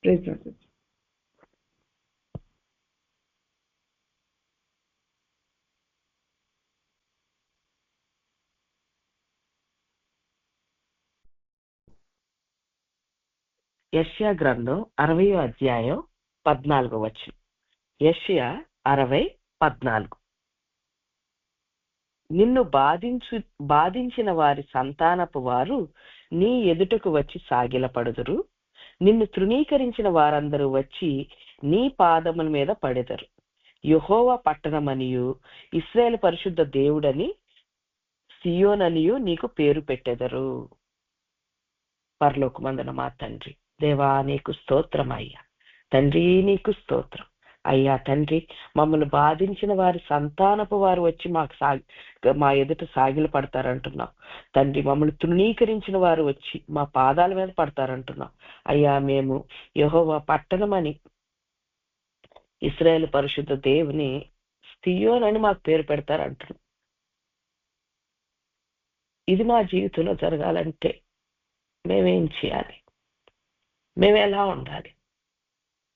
Praise Lord. యెషయా గ్రంథం 60వ అధ్యాయం 14వ వచనం. యెషయా 60:14. నిన్ను బాధించిన వారి సంతానపు వారు నీ ఎదుటకు వచ్చి సాగిలపడుదురు. నిన్ను తృణీకరించిన వారందరూ వచ్చి నీ పాదముల మీద పడెదరు. యెహోవా పట్టణమనియు ఇశ్రాయేలు పరిశుద్ధ దేవుడని సియోననియు నీకు పేరు పెట్టెదరు. పరలోకమందున మా తండ్రి దేవా నీకు స్తోత్రం అయ్యా. తండ్రి నీకు స్తోత్రం అయ్యా. తండ్రి మమ్మల్ని బాధించిన వారి సంతానపు వారు వచ్చి మా ఎదుట సాగిలు పడతారంటున్నాం తండ్రి. మమ్మల్ని తృణీకరించిన వారు వచ్చి మా పాదాల మీద పడతారంటున్నాం అయ్యా. మేము యెహోవా పట్టణమని ఇశ్రాయేలు పరిశుద్ధ దేవుని సియోనని మాకు పేరు పెడతారంటున్నాం. ఇది మా జీవితంలో జరగాలంటే మేమేం చేయాలి? మేము ఎలా ఉండాలి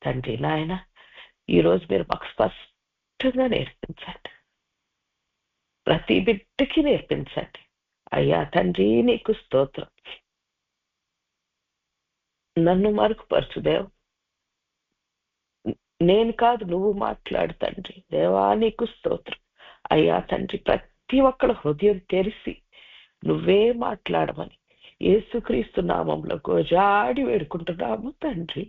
తండ్రి నాయన? ఈరోజు మీరు మాకు స్పష్టంగా నేర్పించండి, ప్రతి బిడ్డకి నేర్పించండి అయ్యా. తండ్రి నీకు స్తోత్రం. నన్ను మరుగుపరచుదేవ్, నేను కాదు నువ్వు మాట్లాడు తండ్రి. దేవా నీకు స్తోత్రం అయ్యా. తండ్రి ప్రతి ఒక్కళ్ళ హృదయం తెరిచి నువ్వే మాట్లాడమని యేసుక్రీస్తు నామంలో గోజాడి వేడుకుంటున్నాము తండ్రి.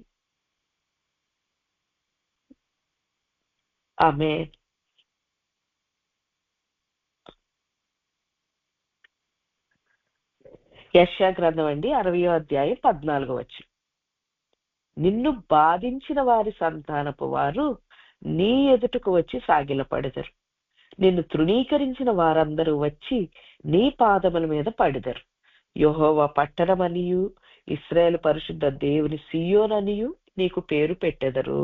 ఆమేన్. యెషయా గ్రంథం అండి 60వ అధ్యాయం 14వ వచనం. నిన్ను బాధించిన వారి సంతానపు వారు నీ ఎదుటకు వచ్చి సాగిలపడెదరు. నిన్ను తృణీకరించిన వారందరూ వచ్చి నీ పాదముల మీద పడెదరు. యెహోవా పట్టణమనియు ఇశ్రాయేలు పరిశుద్ధ దేవుని సియోననియు నీకు పేరు పెట్టెదరు.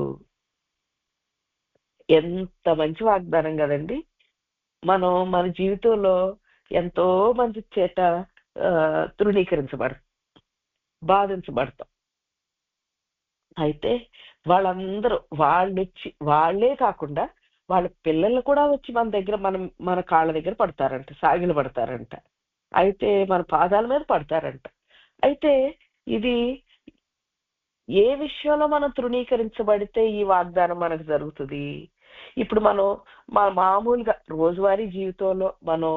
ఎంత మంచి వాగ్దానం కదండి. మనం మన జీవితంలో ఎంతో మంది చేత తృణీకరించబడతాం, బాధించబడతాం. అయితే వాళ్ళందరూ వాళ్ళే కాకుండా వాళ్ళ పిల్లలు కూడా వచ్చి మన దగ్గర మన కాళ్ళ దగ్గర పడతారంట, సాగిలు పడతారంట. అయితే మన పాదాల మీద పడతారంట. అయితే ఇది ఏ విషయంలో మనం తృణీకరించబడితే ఈ వాగ్దానం మనకు జరుగుతుంది? ఇప్పుడు మనం మామూలుగా రోజువారీ జీవితంలో మనం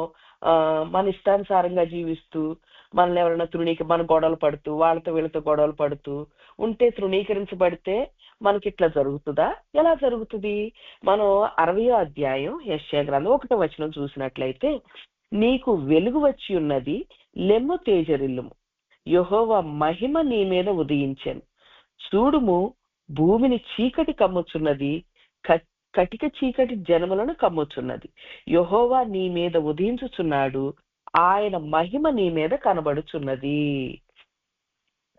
మన ఇష్టానుసారంగా జీవిస్తూ మనల్ని ఎవరైనా మన గొడవలు పడుతూ వాళ్ళతో వీళ్ళతో గొడవలు పడుతూ ఉంటే తృణీకరించబడితే మనకి ఇట్లా జరుగుతుందా? ఎలా జరుగుతుంది? మనం 60వ అధ్యాయం యెషయా గ్రంథం 1వ వచనం చూసినట్లయితే, నీకు వెలుగు వచ్చి ఉన్నది, లెమ్ము తేజరిల్లుము, యెహోవా మహిమ నీ మీద ఉదయించెను. చూడుము, భూమిని చీకటి కమ్ముచున్నది, కటిక చీకటి జనములను కమ్ముచున్నది. యెహోవా నీ మీద ఉదయించుచున్నాడు, ఆయన మహిమ నీ మీద కనబడుచున్నది.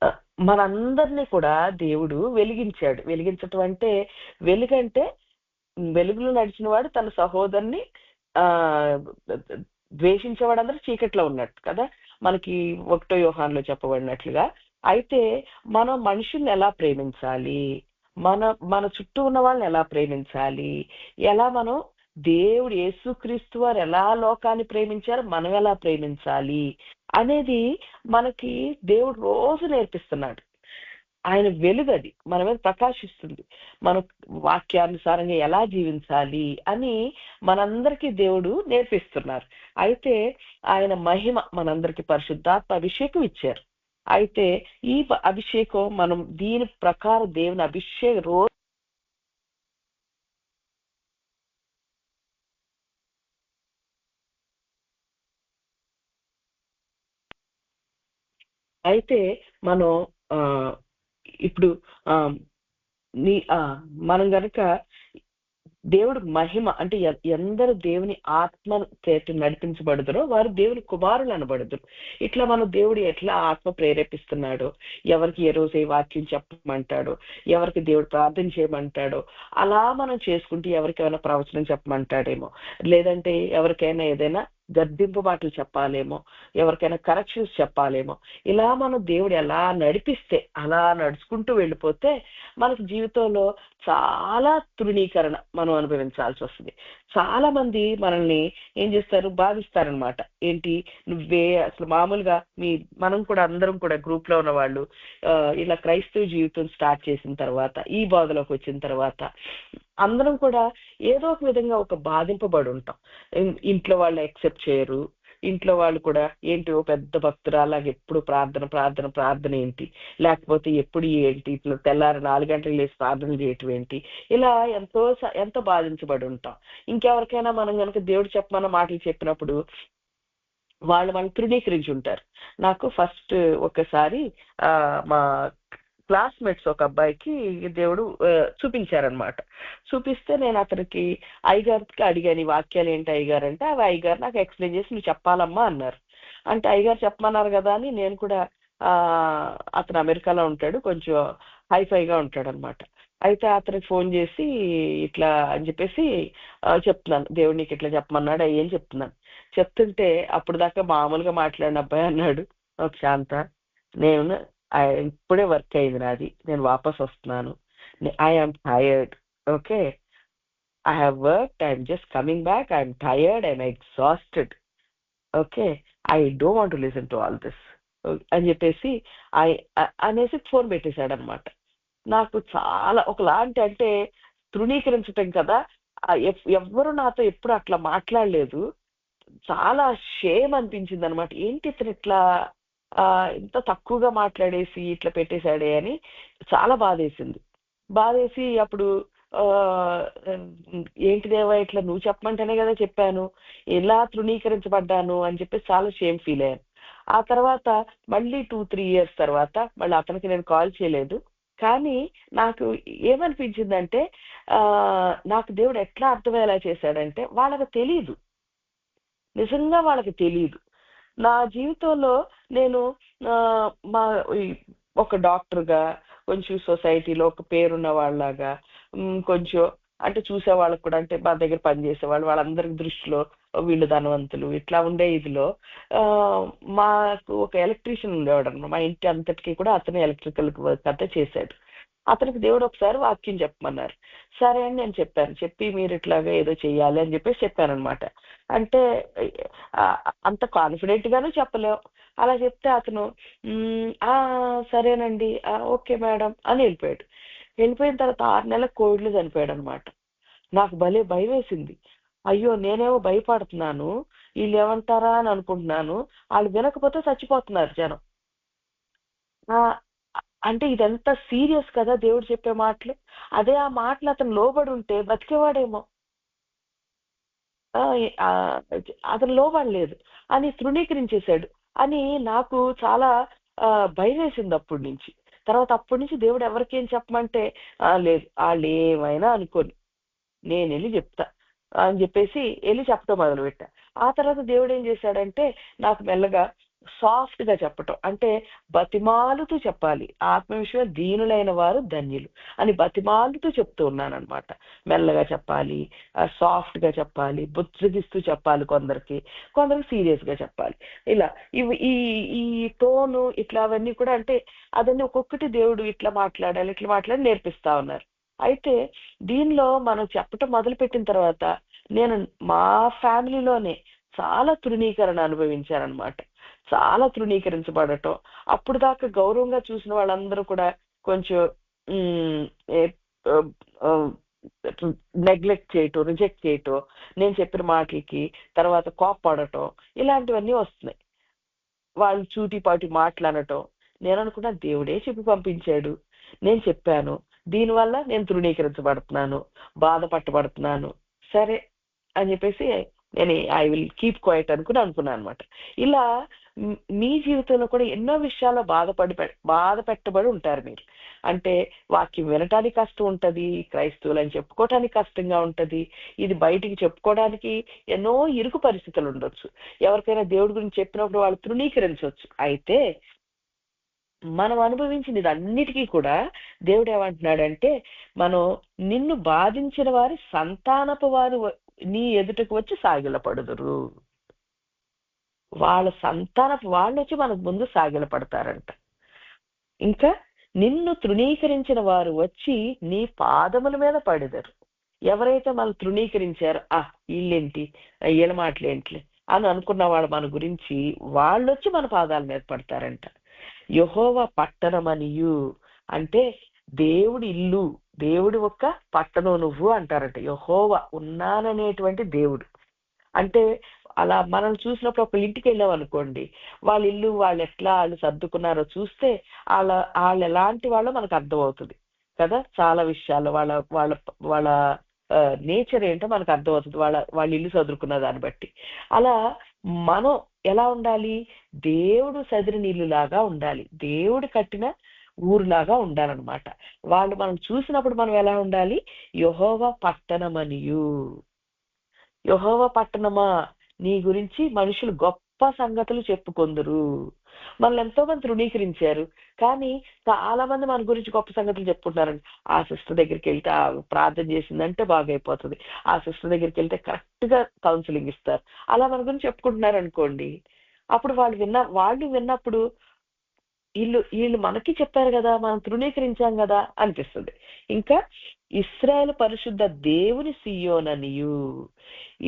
ఆ, మనందరినీ కూడా దేవుడు వెలిగించాడు. వెలిగించటం అంటే, వెలుగంటే వెలుగులో నడిచిన వాడు తన సహోదరుని ఆ ద్వేషించేవాడందరూ చీకట్లో ఉన్నట్టు కదా, మనకి 1 యోహానులో చెప్పబడినట్లుగా. అయితే మనం మనుషుల్ని ఎలా ప్రేమించాలి, మన మన చుట్టూ ఉన్న వాళ్ళని ఎలా ప్రేమించాలి, ఎలా మనం దేవుడు యేసుక్రీస్తు వారు ఎలా లోకాన్ని ప్రేమించారో మనం ఎలా ప్రేమించాలి అనేది మనకి దేవుడు రోజు నేర్పిస్తున్నాడు. ఆయన వెలుగది మన మీద ప్రకాశిస్తుంది. మన వాక్యానుసారంగా ఎలా జీవించాలి అని మనందరికీ దేవుడు నేర్పిస్తున్నారు. అయితే ఆయన మహిమ మనందరికీ పరిశుద్ధాత్మ అభిషేకం ఇచ్చారు. అయితే ఈ అభిషేకం మనం దీని ప్రకారం దేవుని అభిషేకం రోజు అయితే మనం ఆ ఇప్పుడు ఆ నీ మనం గనక దేవుడు మహిమ అంటే ఎందరు దేవుని ఆత్మ చేత నడిపించబడుదురో వారు దేవుని కుమారులు అనబడుదురు. ఇట్లా మనం దేవుడు ఎట్లా ఆత్మ ప్రేరేపిస్తున్నాడో, ఎవరికి ఏ రోజు ఏ వాక్యం చెప్పమంటాడో, ఎవరికి దేవుడు ప్రార్థన చేయమంటాడో అలా మనం చేసుకుంటూ ఎవరికైనా ప్రవచనం చెప్పమంటాడేమో, లేదంటే ఎవరికైనా ఏదైనా గద్దింపు మాటలు చెప్పాలేమో, ఎవరికైనా కరెక్షన్స్ చెప్పాలేమో, ఇలా మనం దేవుడు ఎలా నడిపిస్తే అలా నడుచుకుంటూ వెళ్ళిపోతే మనకి జీవితంలో చాలా తృణీకరణ మనం అనుభవించాల్సి వస్తుంది. చాలా మంది మనల్ని ఏం చేస్తారు, బాధిస్తారనమాట. ఏంటి, నువ్వే అసలు మామూలుగా మనం కూడా అందరం కూడా గ్రూప్ లో ఉన్న వాళ్ళు ఇలా క్రైస్తవ జీవితం స్టార్ట్ చేసిన తర్వాత, ఈ బోధలోకి వచ్చిన తర్వాత అందరం కూడా ఏదో ఒక విధంగా ఒక బాధింపబడి ఉంటాం. ఇంట్లో వాళ్ళు యాక్సెప్ట్ చేయరు. ఇంట్లో వాళ్ళు కూడా ఏంటి ఓ పెద్ద భక్తురాలాగా ఎప్పుడు ప్రార్థన ప్రార్థన ప్రార్థన ఏంటి, లేకపోతే ఎప్పుడు ఏంటి ఇట్లా తెల్లారి 4 గంటలకు లేచి ప్రార్థన చేయటం ఏంటి, ఇలా ఎంతో బాధించబడి ఉంటాం. ఇంకెవరికైనా మనం కనుక దేవుడు చెప్పమన్న మాటలు చెప్పినప్పుడు వాళ్ళు తృణీకరించి ఉంటారు. నాకు ఫస్ట్ ఒకసారి మా క్లాస్మేట్స్ ఒక అబ్బాయికి దేవుడు చూపించారనమాట. చూపిస్తే నేను అతనికి అయ్యగారికి అడిగాను, ఈ వాక్యాలు ఏంటి అయ్యగారు అంటే, అవి అయ్యగారు నాకు ఎక్స్ప్లెయిన్ చేసి నువ్వు చెప్పాలమ్మా అన్నారు. అంటే అయ్యగారు చెప్పమన్నారు కదా అని నేను కూడా అతను అమెరికాలో ఉంటాడు, కొంచెం హైఫైగా ఉంటాడు అనమాట. అయితే అతనికి ఫోన్ చేసి ఇట్లా అని చెప్పేసి చెప్తున్నాను, దేవుడు నీకు ఇట్లా చెప్పమన్నాడు అయ్యేం చెప్తున్నాను. చెప్తుంటే అప్పుడు దాకా మామూలుగా మాట్లాడిన అబ్బాయి అన్నాడు, ఒక శాంత, నేను ఇప్పుడే వర్క్ అయింది నాది, నేను వాపస్ వస్తున్నాను, I'm tired, okay, I have worked, I'm just coming back, I'm tired, I'm exhausted, okay, I don't want to listen to all this అని చెప్పేసి అనేసి ఫోన్ పెట్టేశాడు అనమాట. నాకు చాలా ఒకలాంటి అంటే తృణీకరించటం కదా, ఎవ్వరు నాతో ఎప్పుడు అట్లా మాట్లాడలేదు, చాలా షేమ్ అనిపించింది అనమాట. ఏంటి ఇతను ఇట్లా ఇంత తక్కువగా మాట్లాడేసి ఇట్లా పెట్టేశాడే అని చాలా బాధేసింది. బాధేసి అప్పుడు ఏంటి దేవా ఇట్లా నువ్వు చెప్పమంటేనే కదా చెప్పాను, ఎలా తృణీకరించబడ్డాను అని చెప్పేసి చాలా షేమ్ ఫీల్ అయ్యాను. ఆ తర్వాత మళ్ళీ 2-3 ఇయర్స్ తర్వాత మళ్ళీ అతనికి నేను కాల్ చేయలేదు. కానీ నాకు ఏమనిపించిందంటే నాకు దేవుడు ఎట్లా అర్థమయ్యేలా చేశాడంటే, వాళ్ళకి తెలియదు, నిజంగా వాళ్ళకి తెలియదు. నా జీవితంలో నేను మా ఒక డాక్టర్గా, కొంచెం సొసైటీలో ఒక పేరున్న వాళ్ళలాగా, కొంచెం అంటే చూసే వాళ్ళకు కూడా, అంటే మా దగ్గర పనిచేసేవాళ్ళు వాళ్ళందరి దృష్టిలో వీళ్ళు ధనవంతులు ఇట్లా ఉండే ఇదిలో మాకు ఒక ఎలక్ట్రీషియన్ ఉండేవాడు అనమాట. మా ఇంటి అంతటికీ కూడా అతను ఎలక్ట్రికల్ వర్క్ అంతా చేశాడు. అతనికి దేవుడు ఒకసారి వాక్యం చెప్పమన్నారు. సరే అని నేను చెప్పాను. చెప్పి మీరు ఇట్లాగా ఏదో చెయ్యాలి అని చెప్పేసి చెప్పాను అనమాట. అంటే అంత కాన్ఫిడెంట్ గాను చెప్పలేవు. అలా చెప్తే అతను సరేనండి, ఓకే మేడం అని వెళ్ళిపోయాడు. వెళ్ళిపోయిన తర్వాత 6 నెలల కోవిడ్లో చనిపోయాడు అనమాట. నాకు భలే భయం వేసింది. అయ్యో నేనేమో భయపడుతున్నాను, వీళ్ళు ఏమంటారా అని అనుకుంటున్నాను, వాళ్ళు వినకపోతే చచ్చిపోతున్నారు జనం. అంటే ఇదంతా సీరియస్ కదా దేవుడు చెప్పే మాటలు. అదే ఆ మాటలు అతను లోబడి ఉంటే బతికేవాడేమో. అతను లోబడలేదు అని తృణీకరించేశాడు అని నాకు చాలా భయం వేసింది అప్పటి నుంచి. తర్వాత అప్పటి నుంచి దేవుడు ఎవరికేం చెప్పమంటే లేదు వాళ్ళు ఏమైనా అనుకోని నేను వెళ్ళి చెప్తా అని చెప్పేసి వెళ్ళి చెప్పడం మొదలుపెట్టా. ఆ తర్వాత దేవుడు ఏం చేశాడంటే నాకు మెల్లగా సాఫ్ట్ గా చెప్పటం, అంటే బతిమాలుతూ చెప్పాలి. ఆత్మవిషయం దీనులైన వారు ధన్యులు అని బతిమాలుతూ చెప్తూ ఉన్నాను అనమాట. మెల్లగా చెప్పాలి, సాఫ్ట్ గా చెప్పాలి, బుజ్జగిస్తూ చెప్పాలి, కొందరికి సీరియస్ గా చెప్పాలి. ఇలా ఇవి ఈ ఈ టోను ఇట్లా అవన్నీ కూడా, అంటే అదన్నీ ఒక్కొక్కటి దేవుడు ఇట్లా మాట్లాడి నేర్పిస్తా ఉన్నారు. అయితే దీనిలో మనం చెప్పటం మొదలు పెట్టిన తర్వాత నేను మా ఫ్యామిలీలోనే చాలా తృణీకరణ అనుభవించానమాట. చాలా తృణీకరించబడటం, అప్పుడు దాకా గౌరవంగా చూసిన వాళ్ళందరూ కూడా కొంచెం నెగ్లెక్ట్ చేయటం, రిజెక్ట్ చేయటం, నేను చెప్పిన మాటలకి తర్వాత కోప్పడటం, ఇలాంటివన్నీ వస్తున్నాయి. వాళ్ళు చూటిపాటి మాట్లాడటం. నేను అనుకున్నా దేవుడే చెప్పి పంపించాడు, నేను చెప్పాను, దీనివల్ల నేను తృణీకరించబడుతున్నాను, బాధపట్టబడుతున్నాను, సరే అని చెప్పేసి నేను ఐ విల్ కీప్ క్వైట్ అనుకున్నాను అనమాట. ఇలా మీ జీవితంలో కూడా ఎన్నో విషయాల్లో బాధ పెట్టబడి ఉంటారు మీరు. అంటే వాక్యం వినటానికి కష్టం ఉంటది, క్రైస్తవులు అని చెప్పుకోవటానికి కష్టంగా ఉంటది, ఇది బయటికి చెప్పుకోవడానికి ఎన్నో ఇరుకు పరిస్థితులు ఉండొచ్చు. ఎవరికైనా దేవుడి గురించి చెప్పినప్పుడు వాళ్ళు తృణీకరించవచ్చు. అయితే మనం అనుభవించిన ఇదన్నిటికీ కూడా దేవుడు ఏమంటున్నాడంటే, మనం నిన్ను బాధించిన వారి సంతానపు వారు నీ ఎదుటకు వచ్చి సాగిలపడుదురు. వాళ్ళ సంతానపు వాళ్ళు వచ్చి మనకు ముందు సాగిలపడతారంట. ఇంకా నిన్ను తృణీకరించిన వారు వచ్చి నీ పాదముల మీద పడెదరు. ఎవరైతే మనం తృణీకరించారో వీళ్ళేంటి, వీళ్ళ మాటలేంటి అని అనుకున్న వాళ్ళు మన గురించి వాళ్ళొచ్చి మన పాదాల మీద పడతారంట. యెహోవా పట్టణమనియు, అంటే దేవుడి ఇల్లు, దేవుడి ఒక్క పట్టణం నువ్వు అంటారంట. యెహోవా ఉన్నాననేటువంటి దేవుడు. అంటే అలా మనం చూసినప్పుడు ఒక ఇంటికి వెళ్ళాం అనుకోండి, వాళ్ళ ఇల్లు వాళ్ళు సర్దుకున్నారో చూస్తే వాళ్ళు ఎలాంటి వాళ్ళో మనకు అర్థమవుతుంది కదా. చాలా విషయాలు వాళ్ళ వాళ్ళ వాళ్ళ నేచర్ ఏంటో మనకు అర్థమవుతుంది, వాళ్ళ ఇల్లు సదురుకున్న దాన్ని బట్టి. అలా మనం ఎలా ఉండాలి, దేవుడు సదిరిన ఇల్లులాగా ఉండాలి, దేవుడు కట్టిన ఊరులాగా ఉండాలన్నమాట. వాళ్ళు మనం చూసినప్పుడు మనం ఎలా ఉండాలి, యెహోవా పట్టణమనియు. యెహోవా పట్టణమా, నీ గురించి మనుషులు గొప్ప సంగతులు చెప్పుకొందురు. మనల్ని ఎంతో మంది తృణీకరించారు, కానీ చాలా మంది మన గురించి గొప్ప సంగతులు చెప్పుకుంటున్నారండి. ఆ సిస్టర్ దగ్గరికి వెళ్తే ప్రార్థన చేసిందంటే బాగైపోతుంది, ఆ సిస్టర్ దగ్గరికి వెళ్తే కరెక్ట్ గా కౌన్సిలింగ్ ఇస్తారు, అలా మన గురించి చెప్పుకుంటున్నారు అనుకోండి. అప్పుడు వాళ్ళు విన్నప్పుడు వీళ్ళు మనకి చెప్పారు కదా, మనం తృణీకరించాం కదా అనిపిస్తుంది. ఇంకా ఇశ్రాయేలు పరిశుద్ధ దేవుని సీయోననియు.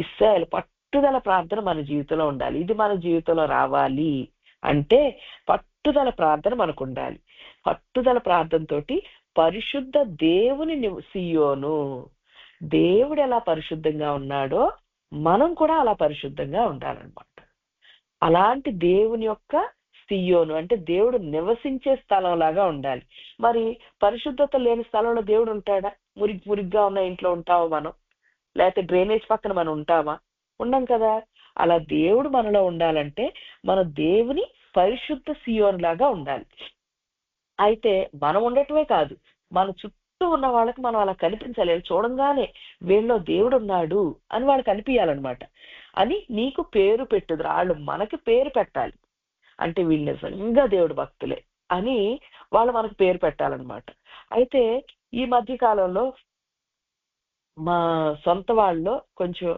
ఇశ్రాయేలు పట్టుదల ప్రార్థన మన జీవితంలో ఉండాలి. ఇది మన జీవితంలో రావాలి అంటే పట్టుదల ప్రార్థన మనకు ఉండాలి. పట్టుదల ప్రార్థనతోటి పరిశుద్ధ దేవుని సీయోను, దేవుడు ఎలా పరిశుద్ధంగా ఉన్నాడో మనం కూడా అలా పరిశుద్ధంగా ఉండాలన్నమాట. అలాంటి దేవుని యొక్క సీయోను అంటే దేవుడు నివసించే స్థలం లాగా ఉండాలి. మరి పరిశుద్ధత లేని స్థలంలో దేవుడు ఉంటాడా? మురిగ్గా ఉన్న ఇంట్లో ఉంటావా మనం? లేకపోతే డ్రైనేజ్ పక్కన మనం ఉంటామా? ఉండం కదా. అలా దేవుడు మనలో ఉండాలంటే మన దేవుని పరిశుద్ధ సీయోను లాగా ఉండాలి. అయితే మనం ఉండటమే కాదు, మన చుట్టూ ఉన్న వాళ్ళకి మనం అలా కనిపించాలి. చూడంగానే వీళ్ళలో దేవుడు ఉన్నాడు అని వాళ్ళకి అనిపించాలన్నమాట. అని నీకు పేరు పెట్టుదురు, వాళ్ళు మనకి పేరు పెట్టాలి. అంటే వీళ్ళు నిజంగా దేవుడు భక్తులే అని వాళ్ళు మనకు పేరు పెట్టాలన్నమాట. అయితే ఈ మధ్య కాలంలో మా సొంత వాళ్ళలో కొంచెం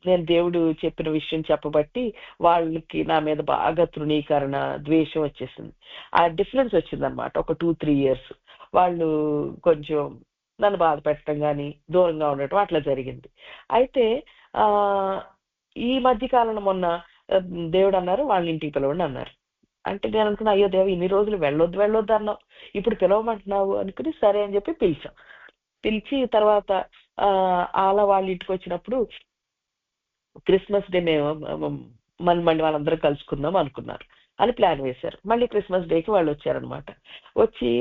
నేను దేవుడు చెప్పిన విషయం చెప్పబట్టి వాళ్ళకి నా మీద బాగా తృణీకరణ, ద్వేషం వచ్చేసింది. ఆ డిఫరెన్స్ వచ్చింది అనమాట. ఒక 2-3 years వాళ్ళు కొంచెం నన్ను బాధ పెట్టడం కానీ దూరంగా ఉండటం అట్లా జరిగింది. అయితే ఈ మధ్య కాలంలో మొన్న దేవుడు అన్నారు వాళ్ళ ఇంటికి పిలవండి అన్నారు. అంటే నేను అనుకున్నా, అయ్యో దేవ ఇన్ని రోజులు వెళ్ళొద్దు అన్నావు, ఇప్పుడు పిలవమంటున్నావు అనుకుని సరే అని చెప్పి పిలిచి తర్వాత అలా వాళ్ళ ఇంటికి వచ్చినప్పుడు క్రిస్మస్ డే మేము మళ్ళీ వాళ్ళందరూ కలుసుకుందాం అనుకున్నారు అని ప్లాన్ వేశారు. మళ్ళీ క్రిస్మస్ డేకి వాళ్ళు వచ్చారనమాట. వచ్చి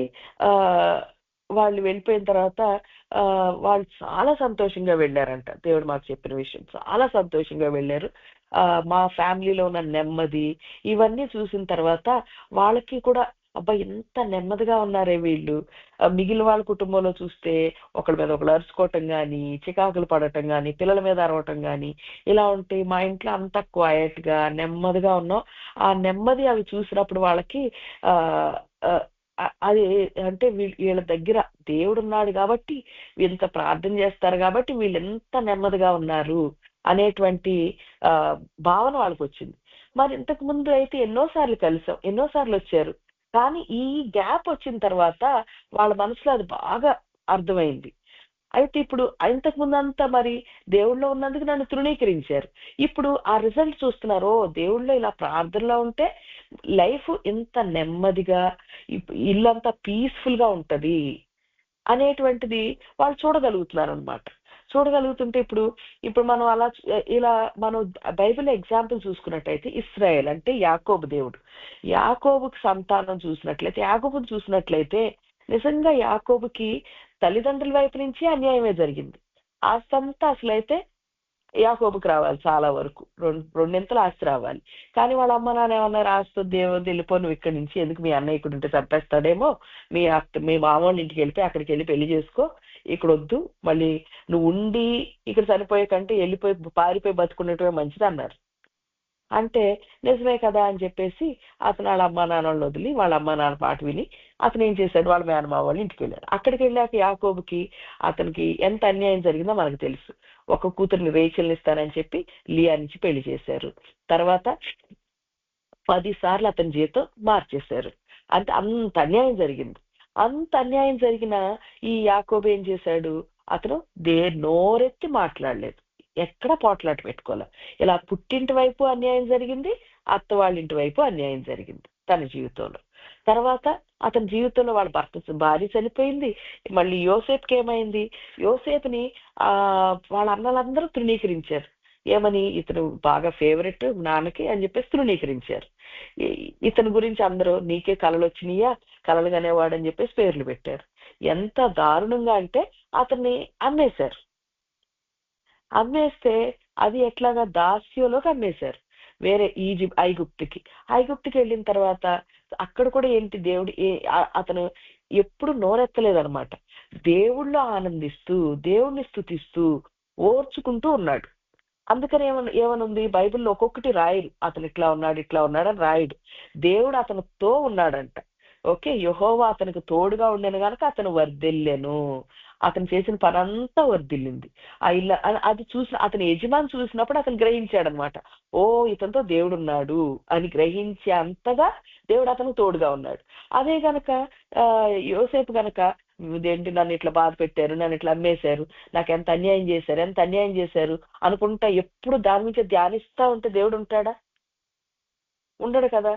వాళ్ళు వెళ్ళిపోయిన తర్వాత వాళ్ళు చాలా సంతోషంగా వెళ్ళారంట. దేవుడు మాకు చెప్పిన విషయం, చాలా సంతోషంగా వెళ్ళారు. మా ఫ్యామిలీలో ఉన్న నెమ్మది ఇవన్నీ చూసిన తర్వాత వాళ్ళకి కూడా అబ్బా ఎంత నెమ్మదిగా ఉన్నారే వీళ్ళు. మిగిలిన వాళ్ళ కుటుంబంలో చూస్తే ఒకళ్ళ మీద ఒకళ్ళు అరుచుకోవటం కానీ, చికాకులు పడటం కానీ, పిల్లల మీద అరవటం కానీ ఇలా ఉంటే, మా ఇంట్లో అంతా క్వైట్ గా నెమ్మదిగా ఉన్నాం. ఆ నెమ్మది అవి చూసినప్పుడు వాళ్ళకి ఆ ఆ, అది అంటే వీళ్ళ దగ్గర దేవుడు ఉన్నాడు కాబట్టి, ఇంత ప్రార్థన చేస్తారు కాబట్టి వీళ్ళు ఎంత నెమ్మదిగా ఉన్నారు అనేటువంటి ఆ భావన వాళ్ళకి వచ్చింది. మరి ఇంతకు ముందు అయితే ఎన్నోసార్లు కలిసాం, ఎన్నోసార్లు వచ్చారు, కానీ ఈ గ్యాప్ వచ్చిన తర్వాత వాళ్ళ మనసులో అది బాగా అర్థమైంది. అయితే ఇప్పుడు ఇంతకు ముందంతా మరి దేవుళ్ళో ఉన్నందుకు నన్ను తృణీకరించారు. ఇప్పుడు ఆ రిజల్ట్ చూస్తున్నారు, ఓ దేవుళ్ళో ఇలా ప్రార్థనలో ఉంటే లైఫ్ ఇంత నెమ్మదిగా, ఇల్లంతా పీస్ఫుల్ గా ఉంటది అనేటువంటిది వాళ్ళు చూడగలుగుతున్నారు అనమాట. చూడగలుగుతుంటే ఇప్పుడు మనం అలా ఇలా మనం బైబిల్ ఎగ్జాంపుల్ చూసుకున్నట్టయితే, ఇస్రాయేల్ అంటే యాకోబు దేవుడు. యాకోబుకి సంతానం చూసినట్లయితే, యాకోబుని చూసినట్లయితే నిజంగా యాకోబుకి తల్లిదండ్రుల వైపు నుంచి అన్యాయమే జరిగింది. ఆస్తంతా అసలైతే యాకోబుకి రావాలి, చాలా వరకు రెండింతలు ఆస్తి రావాలి. కానీ వాళ్ళ అమ్మ నాన్న ఏమన్నారు, ఆస్తి దేవుడు వెళ్ళిపో, నువ్వు ఇక్కడి నుంచి, ఎందుకు మీ అన్నయ్య ఇక్కడ ఉంటే చంపేస్తాడేమో, మీ మామూలు ఇంటికి వెళ్ళిపోయి అక్కడికి వెళ్ళి పెళ్లి చేసుకో, ఇక్కడ వద్దు, మళ్ళీ నువ్వు ఉండి ఇక్కడ చనిపోయే కంటే వెళ్ళిపోయి పారిపోయి బతుకున్నట్టుగా మంచిది అన్నారు. అంటే నిజమే కదా అని చెప్పేసి అతను వాళ్ళ అమ్మా నాన్నలను వదిలి వాళ్ళ అమ్మా నాన్న పాట విని అతను ఏం చేశాడు, వాళ్ళ మేనమావ వాళ్ళ ఇంటికి వెళ్ళాడు. అక్కడికి వెళ్ళాక యాకోబుకి అతనికి ఎంత అన్యాయం జరిగిందో మనకు తెలుసు. ఒక కూతురిని రేచల్ని ఇస్తానని చెప్పి లియా నుంచి పెళ్లి చేశారు. తర్వాత 10 సార్లు అతని జీతం మార్చేశారు. అంటే అంత అన్యాయం జరిగింది. అంత అన్యాయం జరిగిన ఈ యాకోబు ఏం చేశాడు, అతను నోరెత్తి మాట్లాడలేదు, ఎక్కడ పోట్లాట పెట్టుకోలే. ఇలా పుట్టింటి వైపు అన్యాయం జరిగింది, అత్త వాళ్ళ ఇంటి వైపు అన్యాయం జరిగింది తన జీవితంలో. తర్వాత అతని జీవితంలో వాళ్ళ భార్య చనిపోయింది. మళ్ళీ యోసేపుకి ఏమైంది, యోసేపుని వాళ్ళ అన్నలందరూ తృణీకరించారు. ఏమని, ఇతను బాగా ఫేవరెట్ నాన్నకి అని చెప్పేసి తృణీకరించారు. ఇతని గురించి అందరూ నీకే కళలు వచ్చినాయా, కళలు కనేవాడు అని చెప్పేసి పేర్లు పెట్టారు. ఎంత దారుణంగా అంటే అతన్ని అమ్మేశారు. అమ్మేస్తే అది ఎట్లాగా దాస్యంలోకి అమ్మేశారు, వేరే ఐగుప్తుకి వెళ్ళిన తర్వాత అక్కడ కూడా ఏంటి, దేవుడు అతను ఎప్పుడు నోరెత్తలేదనమాట. దేవుళ్ళో ఆనందిస్తూ దేవుణ్ణి స్తుతిస్తూ ఓర్చుకుంటూ ఉన్నాడు. అందుకని ఏమనుంది బైబిల్లో, ఒక్కొక్కటి రాయడు అతను ఇట్లా ఉన్నాడు అని రాయడు. దేవుడు అతనితో ఉన్నాడంట. ఓకే, యెహోవా అతనికి తోడుగా ఉండేను కనుక అతను వర్ధిల్లెను, అతను చేసిన పని అంతా వర్ధిల్లింది. ఆ ఇల్లు అది చూసిన అతని యజమాని చూసినప్పుడు అతను గ్రహించాడనమాట, ఓ ఇతనితో దేవుడు ఉన్నాడు అని గ్రహించే అంతగా దేవుడు అతనికి తోడుగా ఉన్నాడు. అదే గనక యోసేపు గనక, ఇదేంటి నన్ను ఇట్లా బాధ పెట్టారు, నన్ను ఇట్లా అమ్మేశారు, నాకు ఎంత అన్యాయం చేశారు అనుకుంటా ఎప్పుడు దాని నుంచి ధ్యానిస్తా ఉంటే దేవుడు ఉంటాడా? ఉండడు కదా.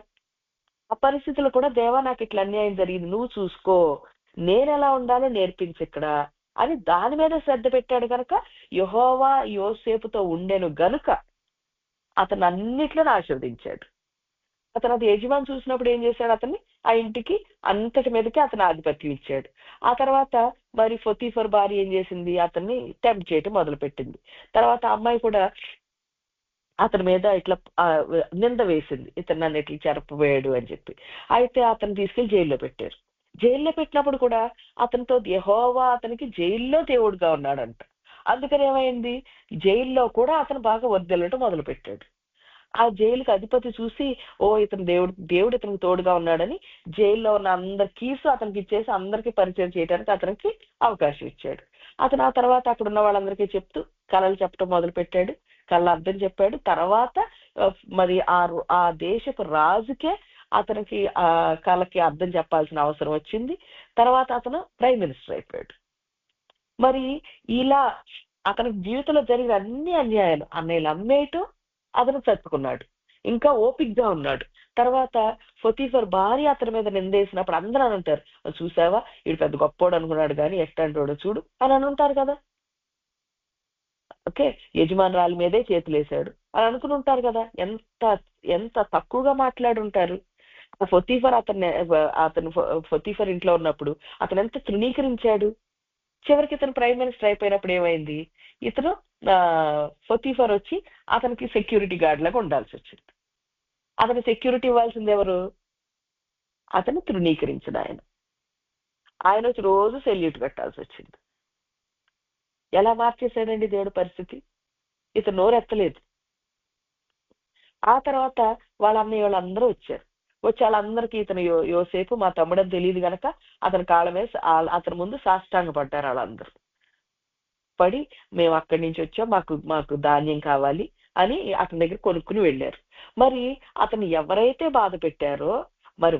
ఆ పరిస్థితుల్లో కూడా, దేవా నాకు ఇట్లా అన్యాయం జరిగింది, నువ్వు చూసుకో, నేను ఎలా ఉండాలో నేర్పించు ఇక్కడ అని దాని మీద శ్రద్ధ పెట్టాడు కనుక యెహోవా యోసేపుతో ఉండెను గనుక అతను అన్నిట్లో ఆశీర్వదించాడు. అతను అది యజమాని చూసినప్పుడు ఏం చేశాడు, అతన్ని ఆ ఇంటికి అంతటి మీదకి అతను ఆధిపత్యం ఇచ్చాడు. ఆ తర్వాత మరి పొతీఫర్ భార్య ఏం చేసింది, అతన్ని టెంప్ట్ చేయటం మొదలు పెట్టింది. తర్వాత అమ్మాయి కూడా అతని మీద ఇట్లా నింద వేసింది, ఇతను నన్ను ఇట్లా చెరపబోయాడు అని చెప్పి. అయితే అతను తీసుకెళ్లి జైల్లో పెట్టారు. జైల్లో పెట్టినప్పుడు కూడా అతనితో యెహోవా అతనికి జైల్లో దేవుడుగా ఉన్నాడంట. అందుకని ఏమైంది, జైల్లో కూడా అతను బాగా వర్ధిల్లటం మొదలు పెట్టాడు. ఆ జైలుకి అధిపతి చూసి, ఓ ఇతను దేవుడు ఇతనికి తోడుగా ఉన్నాడని జైల్లో ఉన్న అందరి కీసు అతనికి ఇచ్చేసి అందరికీ పరిచయం చేయడానికి అతనికి అవకాశం ఇచ్చాడు. అతను ఆ తర్వాత అక్కడ ఉన్న వాళ్ళందరికీ చెప్తూ కళలు చెప్పడం మొదలు పెట్టాడు, కళ్ళ అర్థం చెప్పాడు. తర్వాత మరి ఆ దేశపు రాజుకే అతనికి ఆ కళకి అర్థం చెప్పాల్సిన అవసరం వచ్చింది. తర్వాత అతను ప్రైమ్ మినిస్టర్ అయిపోయాడు. మరి ఇలా అతని జీవితంలో జరిగిన అన్ని అన్యాయాలు, అన్నయ్యలు అమ్మేయటం, అతను తట్టుకున్నాడు, ఇంకా ఓపిక్గా ఉన్నాడు. తర్వాత పొతీఫర్ భార్య అతని మీద నిందేసినప్పుడు అందరూ అని ఉంటారు, చూసావా వీడు పెద్ద గొప్పోడు అనుకున్నాడు కానీ ఎట్లాంటోడో చూడు అని ఉంటారు కదా. ఓకే, యజమానురాల మీదే చేతులేశాడు అని అనుకుని ఉంటారు కదా. ఎంత ఎంత తక్కువగా మాట్లాడుంటారు. పొతీఫర్ అతను పొతీఫర్ ఇంట్లో ఉన్నప్పుడు అతను ఎంత తృణీకరించాడు. చివరికి ఇతను ప్రైమ్ మినిస్టర్ అయిపోయినప్పుడు ఏమైంది, ఇతను పొతీఫర్ వచ్చి అతనికి సెక్యూరిటీ గార్డ్ లాగా ఉండాల్సి వచ్చింది. అతను సెక్యూరిటీ ఇవ్వాల్సింది ఎవరు? అతను తృణీకరించిన ఆయన వచ్చి రోజు సెల్యూట్ కట్టాల్సి వచ్చింది. ఎలా మార్చేశాడండి దేవుడు పరిస్థితి? ఇతను నోరెత్తలేదు. ఆ తర్వాత వాళ్ళ అన్నయ్య వాళ్ళందరూ వచ్చారు. వచ్చి వాళ్ళందరికీ ఇతను యోసేపు మా తమ్ముడని తెలియదు గనక అతని కాళ్ళ మీద అతని ముందు సాష్టాంగ పడ్డారు. వాళ్ళందరూ పడి మేము అక్కడి నుంచి వచ్చాం, మాకు ధాన్యం కావాలి అని అతని దగ్గర కొనుక్కుని వెళ్ళారు. మరి అతను ఎవరైతే బాధ పెట్టారో మరి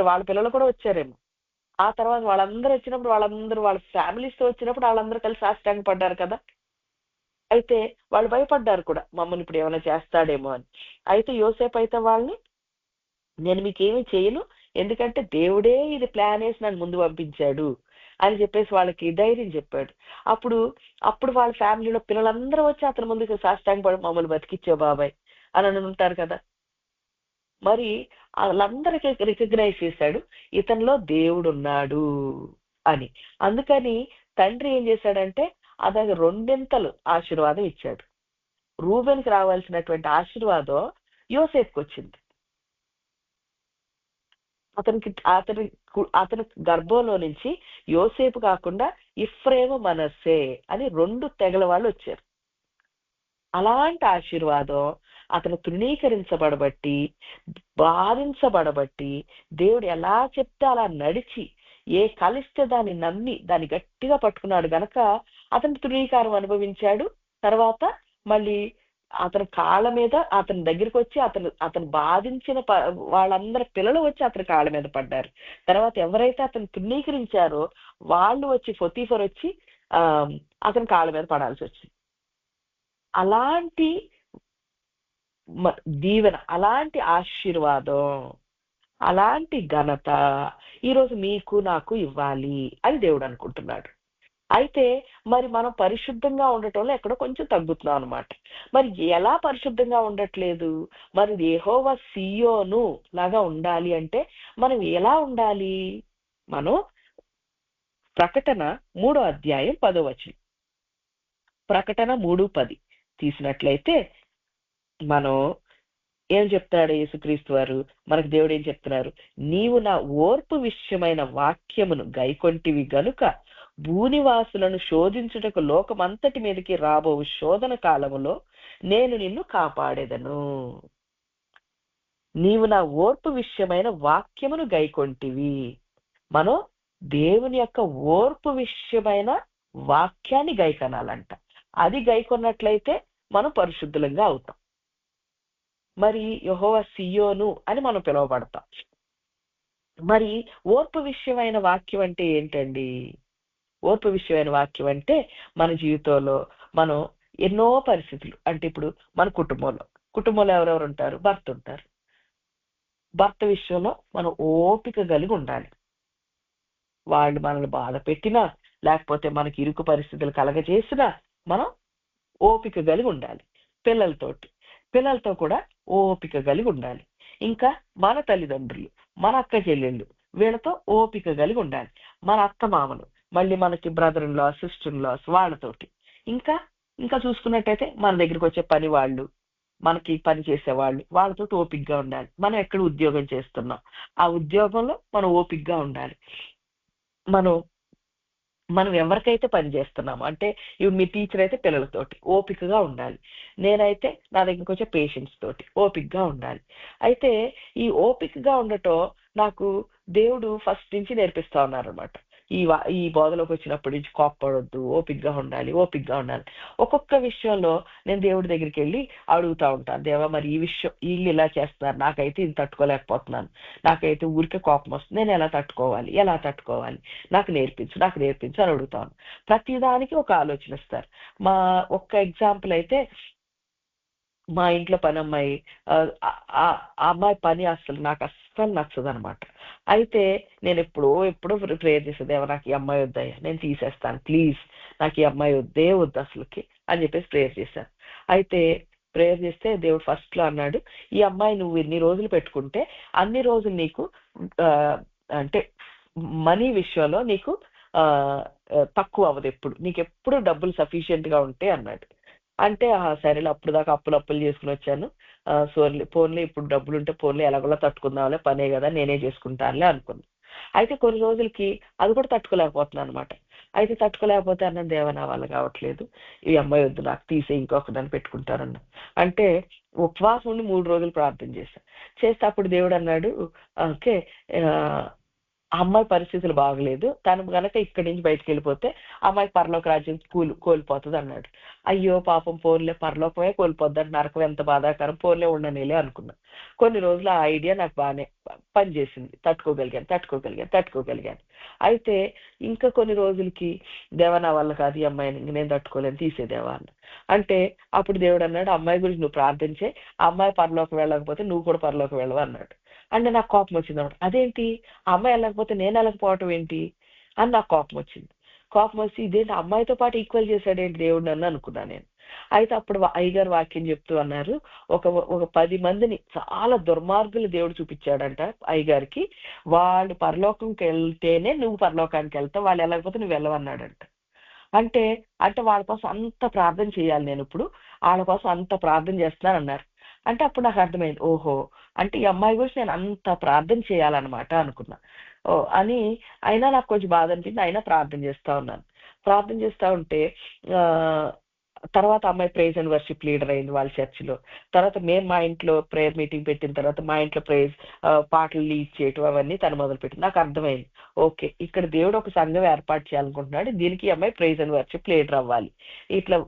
వాళ్ళ పిల్లలు కూడా వచ్చారేమో. ఆ తర్వాత వాళ్ళందరూ వచ్చినప్పుడు వాళ్ళ ఫ్యామిలీస్తో వచ్చినప్పుడు వాళ్ళందరూ కలిసి సాష్టాంగ పడ్డారు కదా. అయితే వాళ్ళు భయపడ్డారు కూడా, మమ్మల్ని ఇప్పుడు ఏమైనా చేస్తాడేమో అని. అయితే యోసేపు అయితే వాళ్ళని, నేను మీకేమీ చేయను, ఎందుకంటే దేవుడే ఇది ప్లాన్ వేసి నన్ను ముందు పంపించాడు అని చెప్పేసి వాళ్ళకి ధైర్యం చెప్పాడు. అప్పుడు వాళ్ళ ఫ్యామిలీలో పిల్లలందరూ వచ్చి అతని ముందుకు సాష్టాంగపడి మమ్మల్ని బతికిచ్చే బాబాయ్ అని ఉంటారు కదా. మరి వాళ్ళందరికీ రికగ్నైజ్ చేశాడు ఇతనిలో దేవుడు ఉన్నాడు అని. అందుకని తండ్రి ఏం చేశాడంటే అతనికి 2 ఆశీర్వాదం ఇచ్చాడు. రూబెన్కి రావాల్సినటువంటి ఆశీర్వాదం యోసేపుకి వచ్చింది. అతని గర్భంలో నుంచి యోసేపు కాకుండా ఇఫ్రేము మనస్సే అని 2 తెగల వాళ్ళు వచ్చారు. అలాంటి ఆశీర్వాదం అతను తృణీకరించబడబట్టి, బాధించబడబట్టి, దేవుడు ఎలా చెప్తే అలా నడిచి, ఏ కలిస్తే దాన్ని నమ్మి దాన్ని గట్టిగా పట్టుకున్నాడు గనక అతను తృణీకారం అనుభవించాడు. తర్వాత మళ్ళీ అతని కాళ్ళ మీద అతని దగ్గరికి వచ్చి అతను బాధించిన వాళ్ళందరి పిల్లలు వచ్చి అతని కాళ్ళ మీద పడ్డారు. తర్వాత ఎవరైతే అతను తృణీకరించారో వాళ్ళు వచ్చి పొతీఫర్ వచ్చి అతని కాళ్ళ మీద పడాల్సి వచ్చింది. అలాంటి దీవెన, అలాంటి ఆశీర్వాదం, అలాంటి ఘనత ఈరోజు మీకు నాకు ఇవ్వాలి అని దేవుడు అనుకుంటున్నాడు. అయితే మరి మనం పరిశుద్ధంగా ఉండటంలో ఎక్కడో కొంచెం తగ్గుతున్నాం అనమాట. మరి ఎలా పరిశుద్ధంగా ఉండట్లేదు? మరి యెహోవా సీయోను లాగా ఉండాలి అంటే మనం ఎలా ఉండాలి? మనం ప్రకటన 3వ అధ్యాయం 10వ వచనం, ప్రకటన 3:10 తీసినట్లయితే మనం ఏం చెప్తాడు యేసుక్రీస్తు వారు, మనకు దేవుడు ఏం చెప్తున్నారు? నీవు నా ఓర్పు విషయమైన వాక్యమును గైకొంటివి గనుక భూనివాసులను శోధించుటకు లోకమంతటి మీదకి రాబో శోధన కాలములో నేను నిన్ను కాపాడేదను. నీవు నా ఓర్పు విషయమైన వాక్యమును గైకొంటివి. మనం దేవుని యొక్క ఓర్పు విషయమైన వాక్యాన్ని గైకొనాలంట. అది గైకొన్నట్లయితే మనం పరిశుద్ధులంగా అవుతాం. మరి యెహోవా సీయోను అని మనం పిలువబడతాం. మరి ఓర్పు విషయమైన వాక్యం అంటే ఏంటండి? ఓర్పు విషయమైన వాక్యం అంటే మన జీవితంలో మనం ఎన్నో పరిస్థితులు, అంటే ఇప్పుడు మన కుటుంబంలో ఎవరెవరు ఉంటారు? భర్త ఉంటారు. భర్త విషయంలో మనం ఓపిక కలిగి ఉండాలి. వాళ్ళు మనల్ని బాధ పెట్టినా లేకపోతే మనకి ఇరుకు పరిస్థితులు కలగజేసినా మనం ఓపిక కలిగి ఉండాలి. పిల్లలతో కూడా ఓపిక కలిగి ఉండాలి. ఇంకా మన తల్లిదండ్రులు, మన అక్క చెల్లెళ్ళు, వీళ్ళతో ఓపిక కలిగి ఉండాలి. మన అత్త మామలు, మళ్ళీ మనకి brother in laws, sister in laws, వాళ్ళతోటి. ఇంకా చూసుకున్నట్టయితే మన దగ్గరికి వచ్చే పని వాళ్ళు, మనకి పని చేసేవాళ్ళు, వాళ్ళతో ఓపికగా ఉండాలి. మనం ఎక్కడ ఉద్యోగం చేస్తున్నాం, ఆ ఉద్యోగంలో మనం ఓపికగా ఉండాలి. మనం ఎవరికైతే పని చేస్తున్నాము, అంటే ఇప్పుడు మీ టీచర్ అయితే పిల్లలతోటి ఓపికగా ఉండాలి. నేనైతే నా దగ్గరికి వచ్చే పేషెంట్స్ తోటి ఓపికగా ఉండాలి. అయితే ఈ ఓపికగా ఉండటం నాకు దేవుడు ఫస్ట్ నుంచి నేర్పిస్తా ఉన్నారనమాట. ఈ బోధలోకి వచ్చినప్పటి నుంచి కోప్పడొద్దు, ఓపికగా ఉండాలి. ఒక్కొక్క విషయంలో నేను దేవుడి దగ్గరికి వెళ్ళి అడుగుతా ఉంటాను, దేవా మరి ఈ విషయం వీళ్ళు ఇలా చేస్తున్నారు, నాకైతే ఇది తట్టుకోలేకపోతున్నాను, నాకైతే ఊరికే కోపం వస్తుంది, నేను ఎలా తట్టుకోవాలి, నాకు నేర్పించు అని అడుగుతాను. ప్రతిదానికి ఒక ఆలోచన ఇస్తారు. ఒక్క ఎగ్జాంపుల్ అయితే, మా ఇంట్లో పని అమ్మాయి, ఆ అమ్మాయి పని నాకు అస్సలు నచ్చదు అనమాట. అయితే నేను ఎప్పుడో ప్రేయర్ చేసేది, దేవా నాకు ఈ అమ్మాయి వద్దయ్యా, నేను తీసేస్తాను, ప్లీజ్ నాకు ఈ అమ్మాయి వద్దు అసలుకి అని చెప్పేసి ప్రేయర్ చేశాను. అయితే ప్రేయర్ చేస్తే దేవుడు ఫస్ట్ లో అన్నాడు, ఈ అమ్మాయి నువ్వు ఎన్ని రోజులు పెట్టుకుంటే అన్ని రోజులు నీకు అంటే మనీ విషయంలో నీకు తక్కువ అవ్వదు, ఎప్పుడు నీకు ఎప్పుడు డబ్బులు సఫిషియెంట్ గా ఉంటే అన్నాడు. అంటే సరేలే, అప్పుడు దాకా అప్పులు చేసుకుని వచ్చాను, ఫోన్లే ఇప్పుడు డబ్బులు ఉంటే ఫోన్లే ఎలాగోలా తట్టుకుందాంలే, పనే కదా నేనే చేసుకుంటానులే అనుకున్నాను. అయితే కొన్ని రోజులకి అది కూడా తట్టుకోలేకపోతున్నాను అనమాట. అయితే తట్టుకోలేకపోతే అన్నాను, దేవా నా వల్ల కావట్లేదు, ఈ అమ్మాయి వద్దు నాకు, తీసే ఇంకొక దాన్ని పెట్టుకుంటానన్నా. అంటే ఉపవాసం ఉండి 3 రోజులు ప్రార్థన చేస్తే అప్పుడు దేవుడు అన్నాడు, ఓకే అమ్మాయి పరిస్థితులు బాగలేదు, తను గనక ఇక్కడి నుంచి బయటకు వెళ్ళిపోతే అమ్మాయి పరలోక రాజ్యం కోల్పోతుంది అన్నాడు. అయ్యో పాపం, పోన్లే పరలోకమే కోల్పోద్దంటే నరకం ఎంత బాధాకరం, పోన్లే ఉండనేలే అనుకున్నా. కొన్ని రోజులు ఆ ఐడియా నాకు బాగానే పనిచేసింది, తట్టుకోగలిగాను. అయితే ఇంకా కొన్ని రోజులకి దేవా నా వల్ల కాదు, ఈ అమ్మాయిని నేను తట్టుకోలేను, తీసేదేవా అన్న. అంటే అప్పుడు దేవుడు అన్నాడు, అమ్మాయి గురించి నువ్వు ప్రార్థించే, ఆ అమ్మాయి పరలోకి వెళ్ళకపోతే నువ్వు కూడా పరలోకి వెళ్ళవు అన్నాడు. అంటే నాకు కోపం వచ్చింది అన్నమాట. అదేంటి, ఆ అమ్మాయి వెళ్ళకపోతే నేను వెళ్ళకపోవటం ఏంటి అని నాకు కోపం వచ్చింది. కోపం వచ్చి ఇదేంటి అమ్మాయితో పాటు ఈక్వల్ చేశాడేంటి దేవుడు నన్ను అనుకున్నాను నేను. అయితే అప్పుడు అయ్యగారు వాక్యం చెప్తూ అన్నారు, ఒక 10 మందిని చాలా దుర్మార్గులు దేవుడు చూపించాడంట అయ్యగారికి, వాళ్ళు పరలోకంకి వెళ్తేనే నువ్వు పరలోకానికి వెళ్తావు, వాళ్ళు వెళ్ళకపోతే నువ్వు వెళ్ళవన్నాడంట. అంటే వాళ్ళ కోసం అంత ప్రార్థన చేయాలి, నేను ఇప్పుడు వాళ్ళ కోసం అంత ప్రార్థన చేస్తున్నాను అన్నారు. అంటే అప్పుడు నాకు అర్థమైంది, ఓహో అంటే ఈ అమ్మాయి గురించి నేను అంత ప్రార్థన చేయాలన్నమాట అనుకున్నా. అని అయినా నాకు కొంచెం బాధ అనిపించింది, అయినా ప్రార్థన చేస్తా ఉన్నాను. ప్రార్థన చేస్తా ఉంటే తర్వాత అమ్మాయి ప్రైజ్ అండ్ వర్షిప్ లీడర్ అయింది వాళ్ళ చర్చిలో. తర్వాత మేము మా ఇంట్లో ప్రేయర్ మీటింగ్ పెట్టిన తర్వాత మా ఇంట్లో ప్రైజ్ పాటలు లీడ్ చేయటం అవన్నీ తను మొదలుపెట్టింది. నాకు అర్థమైంది, ఓకే ఇక్కడ దేవుడు ఒక సంఘం ఏర్పాటు చేయాలనుకుంటున్నాడు, దీనికి అమ్మాయి ప్రైజ్ అండ్ వర్షిప్ లీడర్ అవ్వాలి, ఇట్లా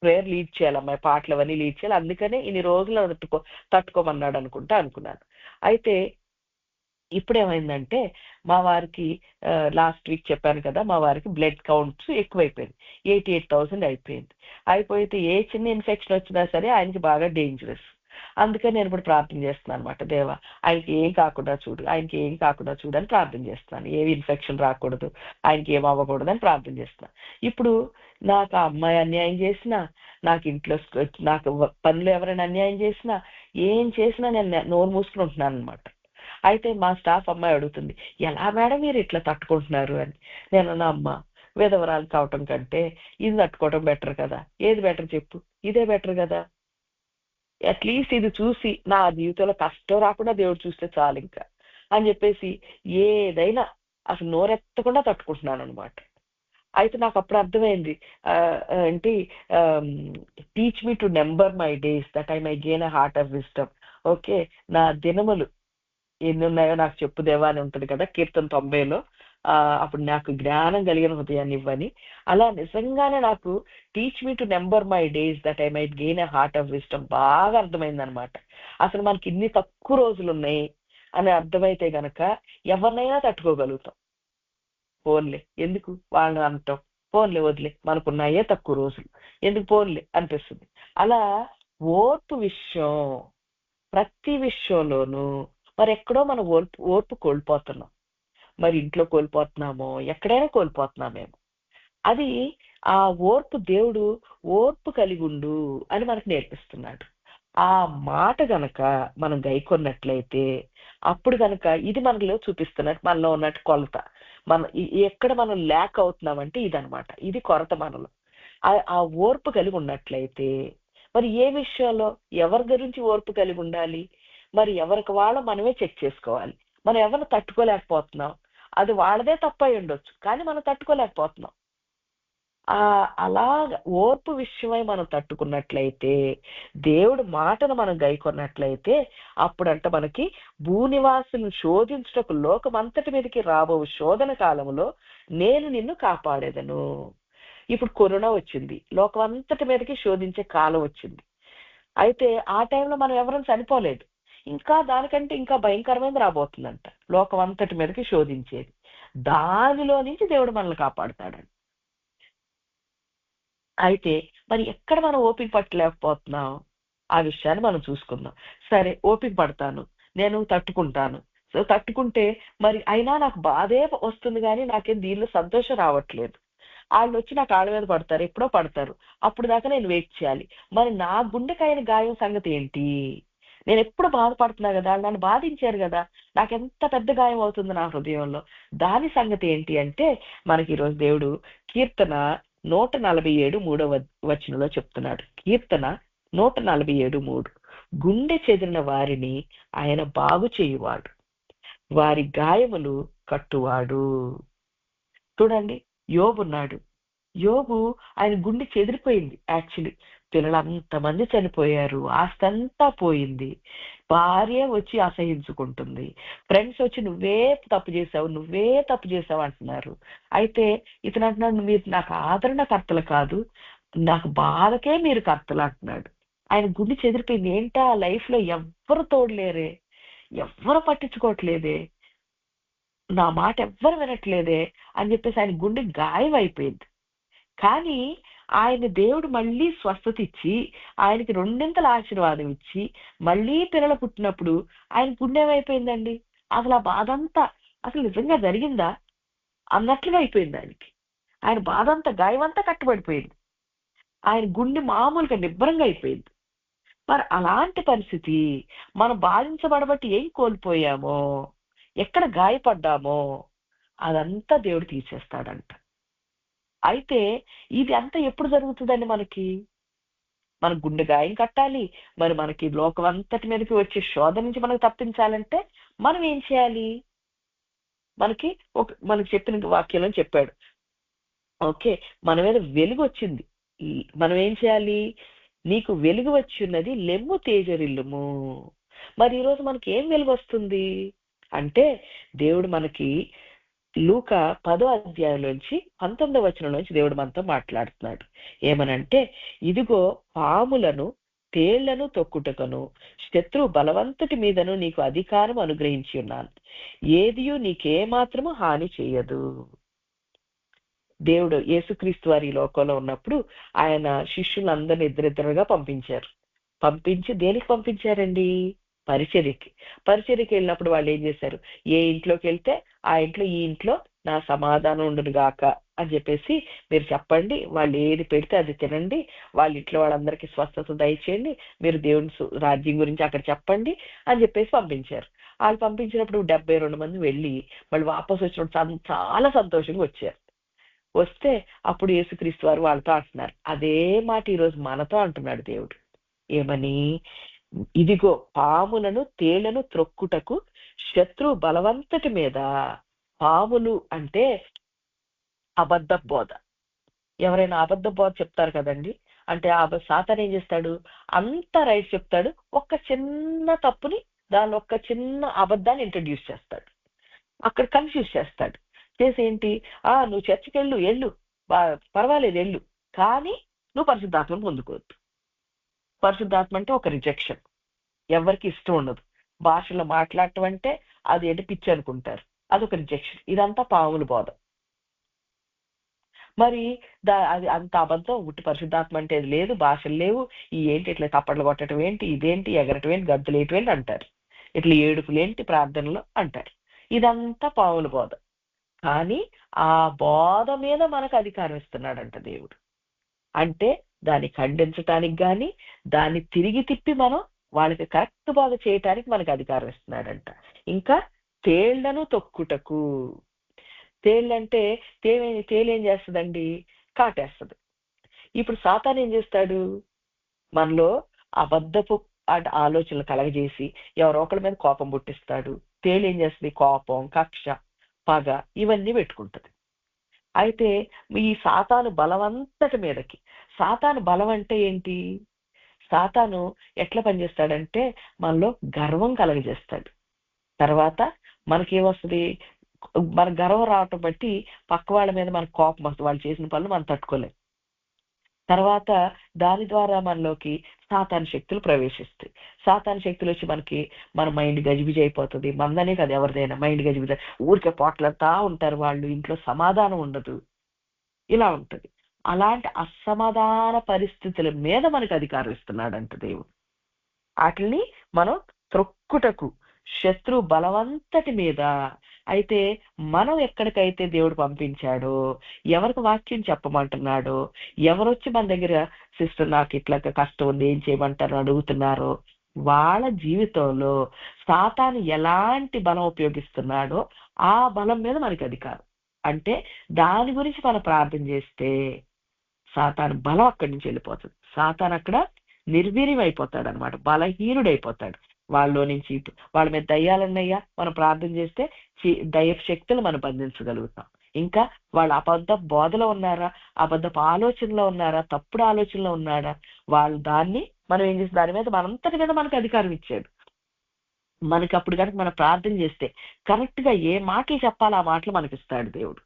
ప్రేయర్ లీడ్ చేయాలి, అమ్మాయి పాటలు అవన్నీ లీడ్ చేయాలి, అందుకనే ఇన్ని రోజులు తట్టుకోమన్నాడు అనుకున్నాను. అయితే ఇప్పుడేమైందంటే మా వారికి లాస్ట్ వీక్ చెప్పాను కదా, మా వారికి బ్లడ్ కౌంట్స్ ఎక్కువైపోయింది, 88,000 అయిపోతే ఏ చిన్న ఇన్ఫెక్షన్ వచ్చినా సరే ఆయనకి బాగా డేంజరస్. అందుకని నేను ఇప్పుడు ప్రార్థన చేస్తున్నాను అనమాట, దేవా ఆయనకి ఏం కాకుండా చూడు అని ప్రార్థన చేస్తున్నాను. ఏమి ఇన్ఫెక్షన్ రాకూడదు, ఆయనకి ఏం అవ్వకూడదు అని ప్రార్థన చేస్తున్నాను. ఇప్పుడు నాకు ఆ అమ్మాయి అన్యాయం చేసినా, నాకు ఇంట్లో నాకు పనులు ఎవరైనా అన్యాయం చేసినా, ఏం చేసినా నేను నోరు మూసుకుని ఉంటున్నాను అనమాట. అయితే మా స్టాఫ్ అమ్మాయి అడుగుతుంది, ఎలా మేడం మీరు ఇట్లా తట్టుకుంటున్నారు అని. నేను నా అమ్మ, విధవరాలు కావటం కంటే ఇది తట్టుకోవటం బెటర్ కదా, ఏది బెటర్ చెప్పు, ఇదే బెటర్ కదా, అట్లీస్ట్ ఇది చూసి నా జీవితంలో కష్టం రాకుండా దేవుడు చూస్తే చాలు ఇంకా అని చెప్పేసి ఏదైనా అసలు నోరెత్తకుండా తట్టుకుంటున్నాను అనమాట. అయితే నాకు అప్పుడు అర్థమైంది, ఏంటి teach me to number my days that I my gain a heart of wisdom. Okay, నా దినములు ఎన్ని ఉన్నాయో నాకు చెప్పు దేవా అని ఉంటుంది కదా కీర్తన 90లో. అప్పుడు నాకు జ్ఞానం కలిగిన హృదయాన్ని ఇవ్వని, అలా నిజంగానే నాకు teach me to number my days that I might gain a heart of wisdom బాగా అర్థమైంది అనమాట. అసలు మనకి ఇన్ని తక్కువ రోజులు ఉన్నాయి అని అర్థమైతే గనక ఎవరినైనా తట్టుకోగలుగుతాం. ఫోన్లే ఎందుకు వాళ్ళని అనటం, ఫోన్లే వదిలే, మనకున్నాయే తక్కువ రోజులు, ఎందుకు ఫోన్లే అనిపిస్తుంది. అలా ఓర్పు విషయం ప్రతి విషయంలోనూ మరి ఎక్కడో మనం ఓర్పు కోల్పోతున్నాం. మరి ఇంట్లో కోల్పోతున్నామో ఎక్కడైనా కోల్పోతున్నామేమో. అది ఆ ఓర్పు దేవుడు ఓర్పు కలిగి ఉండు అని మనకు నేర్పిస్తున్నాడు. ఆ మాట గనక మనం గైకొన్నట్లయితే అప్పుడు గనక ఇది మనలో చూపిస్తున్నట్టు, మనలో ఉన్నట్టు కొలత. ఎక్కడ మనం ల్యాక్ అవుతున్నామంటే ఇదనమాట, ఇది కొరత మనలో. ఆ ఓర్పు కలిగి ఉన్నట్లయితే మరి ఏ విషయంలో ఎవరి గురించి ఓర్పు కలిగి ఉండాలి, మరి ఎవరికి వాళ్ళ మనమే చెక్ చేసుకోవాలి. మనం ఎవరిని తట్టుకోలేకపోతున్నాం, అది వాళ్ళదే తప్పై ఉండొచ్చు, కానీ మనం తట్టుకోలేకపోతున్నాం. అలాగ ఓర్పు విషయమై మనం తట్టుకున్నట్లయితే, దేవుడు మాటను మనం గైకొన్నట్లయితే, అప్పుడంట మనకి భూనివాసులను శోధించుటకు లోకమంతటి మీదకి రాబో శోధన కాలంలో నేను నిన్ను కాపాడేదను. ఇప్పుడు కరోనా వచ్చింది, లోకం అంతటి మీదకి శోధించే కాలం వచ్చింది. అయితే ఆ టైంలో మనం ఎవరైనా చనిపోలేదు, ఇంకా దానికంటే ఇంకా భయంకరమైనది రాబోతుందంట, లోకం అంతటి మీదకి శోధించేది. దానిలో నుంచి దేవుడు మనల్ని కాపాడుతాడంట. అయితే మరి ఎక్కడ మనం ఓపిక పట్టలేకపోతున్నాం, ఆ విషయాన్ని మనం చూసుకుందాం. సరే ఓపిక పడతాను, నేను తట్టుకుంటాను. సో తట్టుకుంటే మరి అయినా నాకు బాధే వస్తుంది, కానీ నాకేం దీనిలో సంతోషం రావట్లేదు. వాళ్ళు వచ్చి నా కాళ్ళ మీద పడతారు, ఎప్పుడో పడతారు, అప్పుడు దాకా నేను వెయిట్ చేయాలి. మరి నా గుండెకాయన గాయం సంగతి ఏంటి? నేను ఎప్పుడు బాధపడుతున్నా కదా, నన్ను బాధించారు కదా, నాకెంత పెద్ద గాయం అవుతుంది నా హృదయంలో. దాని సంగతి ఏంటి అంటే మనకి ఈరోజు దేవుడు కీర్తన 147:3 చెప్తున్నాడు. కీర్తన 147:3, గుండె చెదిరిన వారిని ఆయన బాగు చేయువాడు, వారి గాయములు కట్టువాడు. చూడండి, యోబు ఉన్నాడు. యోబు ఆయన గుండె చెదిరిపోయింది. యాక్చువల్లీ పిల్లలంతమంది చనిపోయారు, ఆస్తంతా పోయింది, భార్య వచ్చి అసహించుకుంటుంది, ఫ్రెండ్స్ వచ్చి నువ్వే తప్పు చేసావు అంటున్నారు. అయితే ఇతను అంటున్నాడు, మీరు నాకు ఆదరణకర్తలు కాదు, నాకు బాధకే మీరు కర్తలు అంటున్నాడు. ఆయన గుండె చెదిరిపోయింది. ఏంటా లైఫ్ లో ఎవ్వరు తోడలేరే, ఎవ్వరు పట్టించుకోవట్లేదే, నా మాట ఎవ్వరు వినట్లేదే అని చెప్పేసి ఆయన గుండె గాయం అయిపోయింది. కానీ ఆయన దేవుడు మళ్ళీ స్వస్థత ఇచ్చి ఆయనకి 2 ఆశీర్వాదం ఇచ్చి మళ్ళీ పిల్లలు పుట్టినప్పుడు ఆయన గుండె ఏమైపోయిందండి? అసలు ఆ బాధ అంతా అసలు నిజంగా జరిగిందా అన్నట్లుగా అయిపోయింది ఆయనకి. ఆయన బాధ అంతా, గాయం అంతా కట్టుబడిపోయింది. ఆయన గుండె మామూలుగా నిబ్బరంగా అయిపోయింది. మరి అలాంటి పరిస్థితి, మనం బాధించబడబట్టి ఏం కోల్పోయామో, ఎక్కడ గాయపడ్డామో అదంతా దేవుడు తీసేస్తాడంట. అయితే ఇది అంతా ఎప్పుడు జరుగుతుందండి? మన గుండె గాయం కట్టాలి, మరి మనకి లోకం అంతటి మీదకి వచ్చే శోధ నుంచి మనకు తప్పించాలంటే మనం ఏం చేయాలి? మనకి చెప్పిన వాక్యంలో చెప్పాడు, ఓకే, మన మీద వెలుగు వచ్చింది, మనం ఏం చేయాలి? నీకు వెలుగు వచ్చి ఉన్నది, లెమ్ము తేజరిల్లుము. మరి ఈరోజు మనకి ఏం వెలుగు వస్తుంది అంటే, దేవుడు మనకి లూకా 10:19 దేవుడు మనతో మాట్లాడుతున్నాడు. ఏమనంటే, ఇదిగో పాములను తేళ్లను తొక్కుటకును శత్రు బలవంతుటి మీదను నీకు అధికారం అనుగ్రహించి ఉన్నాను, ఏదియు నీకేమాత్రము హాని చేయదు. దేవుడు యేసుక్రీస్తు వారి లోకంలో ఉన్నప్పుడు ఆయన శిష్యులందరినీ ఇద్దరిద్దరుగా పంపించారు. పంపించి దేనికి పంపించారండి? పరిచర్యకి వెళ్ళినప్పుడు వాళ్ళు ఏం చేశారు? ఏ ఇంట్లోకి వెళ్తే ఆ ఇంట్లో, ఈ ఇంట్లో నా సమాధానం ఉండును గాక అని చెప్పేసి మీరు చెప్పండి, వాళ్ళు ఏది పెడితే అది తినండి, వాళ్ళ ఇంట్లో వాళ్ళందరికీ స్వస్థత దయచేయండి, మీరు దేవుని రాజ్యం గురించి అక్కడ చెప్పండి అని చెప్పేసి పంపించారు. వాళ్ళు పంపించినప్పుడు 72 మంది వెళ్ళి వాళ్ళు వాపసు వచ్చినప్పుడు చాలా సంతోషంగా వచ్చారు. వస్తే అప్పుడు యేసుక్రీస్తు వారు వాళ్ళతో అంటున్నారు, అదే మాట ఈరోజు మనతో అంటున్నాడు దేవుడు. ఏమని? ఇదిగో పాములను తేళ్లను త్రొక్కుటకు శత్రు బలవంతటి మీద. పాములు అంటే అబద్ధ బోధ. ఎవరైనా అబద్ధ బోధ చెప్తారు కదండి, అంటే సాతాను ఏం చేస్తాడు? అంతా రైట్ చెప్తాడు, ఒక్క చిన్న తప్పుని, దాని ఒక్క చిన్న అబద్ధాన్ని ఇంట్రడ్యూస్ చేస్తాడు, అక్కడ కన్ఫ్యూజ్ చేస్తాడు. చేసి ఏంటి? నువ్వు చర్చికి వెళ్ళు, పర్వాలేదు వెళ్ళు, కానీ నువ్వు పరిశుద్ధాత్మను పొందుకోవద్దు. పరిశుద్ధాత్మ అంటే ఒక రిజెక్షన్, ఎవరికి ఇష్టం ఉండదు. భాషలో మాట్లాడటం అంటే అది ఏంటి, పిచ్చి అనుకుంటారు, అదొక రిజెక్షన్. ఇదంతా పాములు బోధ. మరి అది అంత అబద్ధం. ఉట్టి పరిశుద్ధాత్మ అంటే అది లేదు, భాషలు లేవు, ఈ ఏంటి ఇట్లా తప్పట్లు కొట్టడం ఏంటి, ఇదేంటి ఎగరటం ఏంటి, గద్దులు ఏంటి అంటారు, ఇట్లా ఏడుపులేంటి ప్రార్థనలు అంటారు. ఇదంతా పాముల బోధ. కానీ ఆ బోధ మీద మనకు అధికారం ఇస్తున్నాడంట దేవుడు. అంటే దాన్ని ఖండించటానికి గాని, దాన్ని తిరిగి తిప్పి మనం వాళ్ళకి కరెక్ట్ బోధ చేయటానికి మనకు అధికారం ఇస్తున్నాడంట. ఇంకా తేళ్లను తొక్కుటకు. తేళ్ళంటే తేలేం చేస్తుందండి? కాటేస్తుంది. ఇప్పుడు సాతాను ఏం చేస్తాడు? మనలో అబద్ధపు ఆలోచనలు కలగజేసి ఎవరో ఒకరి మీద కోపం పుట్టిస్తాడు. తేలు ఏం చేస్తుంది? కోపం, కక్ష, పగ ఇవన్నీ పెట్టుకుంటది. అయితే ఈ సాతాను బలవంతటి మీదకి, సాతాను బలం అంటే ఏంటి? సాతాను ఎట్లా పనిచేస్తాడంటే మనలో గర్వం కలగజేస్తాడు. తర్వాత మనకేమొస్తుంది? మన గర్వం రావటం బట్టి పక్క వాళ్ళ మీద మనకు కోపం వస్తుంది, వాళ్ళు చేసిన పనులు మనం తట్టుకోలేం. తర్వాత దాని ద్వారా మనలోకి సాతాను శక్తులు ప్రవేశిస్తాయి. సాతాను శక్తులు వచ్చి మన మైండ్ గజిబిజి అయిపోతుంది. మందనే కదా, ఎవరిదైనా మైండ్ గజిబిజి, ఊరికే పోట్లంతా ఉంటారు వాళ్ళు, ఇంట్లో సమాధానం ఉండదు, ఇలా ఉంటుంది. అలాంటి అసమాధాన పరిస్థితుల మీద మనకు అధికారం ఇస్తున్నాడంట దేవుడు. వాటిని మనం త్రొక్కుటకు శత్రు బలవంతటి మీద. అయితే మనం ఎక్కడికైతే దేవుడు పంపించాడో, ఎవరికి వాక్యం చెప్పమంటున్నాడో, ఎవరొచ్చి మన దగ్గర సిస్టర్ నాకు ఇట్లా కష్టం ఉంది ఏం చేయమంటారు అడుగుతున్నారో, వాళ్ళ జీవితంలో సాతాను ఎలాంటి బలం ఉపయోగిస్తున్నాడో ఆ బలం మీద మనకి అధికారం. అంటే దాని గురించి మనం ప్రార్థన చేస్తే సాతాను బలం అక్కడి నుంచి వెళ్ళిపోతుంది. సాతాను అక్కడ నిర్వీర్యం అయిపోతాడు అనమాట, బలహీనుడైపోతాడు. వాళ్ళలో నుంచి వాళ్ళ మీద దయ్యాలున్నాయా మనం ప్రార్థన చేస్తే దయ్యపు శక్తులు మనం బంధించగలుగుతాం. ఇంకా వాళ్ళ అబద్ధ బోధలో ఉన్నారా, అబద్ధపు ఆలోచనలో ఉన్నారా, తప్పుడు ఆలోచనలో ఉన్నారా, వాళ్ళు దాన్ని మనం ఏం చేస్తే దాని మీద మనంతటి మీద మనకు అధికారం ఇచ్చాడు. మనకి అప్పుడు కనుక మనం ప్రార్థన చేస్తే కరెక్ట్ గా ఏ మాటలు చెప్పాలో ఆ మాటలు మనకి ఇస్తాడు దేవుడు.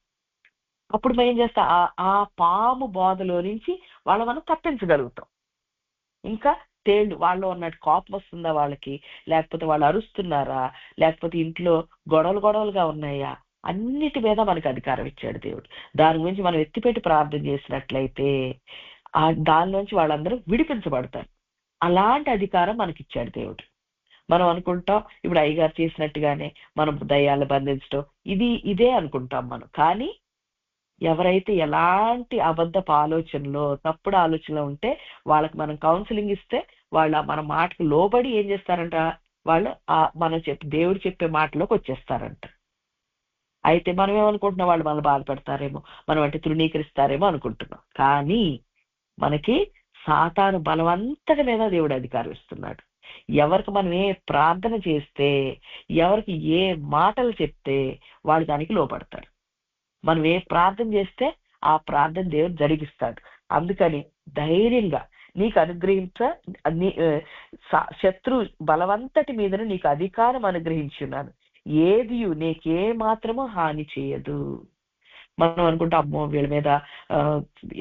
అప్పుడు మనం ఏం చేస్తా ఆ పాము బోధలో నుంచి మనం తప్పించగలుగుతాం. ఇంకా తేళ్లు వాళ్ళలో ఉన్నట్టు కోపం వస్తుందా వాళ్ళకి, లేకపోతే వాళ్ళు అరుస్తున్నారా, లేకపోతే ఇంట్లో గొడవలుగా ఉన్నాయా, అన్నిటి మీద మనకు అధికారం ఇచ్చాడు దేవుడు. దాని గురించి మనం ఎత్తిపెట్టి ప్రార్థన చేసినట్లయితే దాని నుంచి వాళ్ళందరూ విడిపించబడతారు. అలాంటి అధికారం మనకి ఇచ్చాడు దేవుడు. మనం అనుకుంటాం ఇప్పుడు అయ్యగారు చేసినట్టుగానే మనం దయ్యాలు బంధించడం ఇదే అనుకుంటాం మనం. కానీ ఎవరైతే ఎలాంటి అబద్ధపు ఆలోచనలో తప్పుడు ఆలోచనలో ఉంటే వాళ్ళకి మనం కౌన్సిలింగ్ ఇస్తే వాళ్ళ మన మాటకు లోబడి ఏం చేస్తారంట, వాళ్ళు మనం దేవుడు చెప్పే మాటలోకి వచ్చేస్తారంట. అయితే మనం ఏమనుకుంటున్నాం, వాళ్ళు మనల్ని బాధపెడతారేమో, మనం అంటే తృణీకరిస్తారేమో అనుకుంటున్నాం. కానీ మనకి సాతాను బలవంతటి మీద దేవుడు అధికారం ఇస్తున్నాడు. ఎవరికి మనం ఏ ప్రార్థన చేస్తే, ఎవరికి ఏ మాటలు చెప్తే వాళ్ళు దానికి లోపడతారు. మనం ఏ ప్రార్థన చేస్తే ఆ ప్రార్థన దేవుడు జరిగిస్తాడు. అందుకని ధైర్యంగా నీకు శత్రు బలవంతటి మీదను నీకు అధికారం అనుగ్రహించున్నాను, ఏది నీకే మాత్రము హాని చేయదు. మనం అనుకుంటాం అమ్మో వీళ్ళ మీద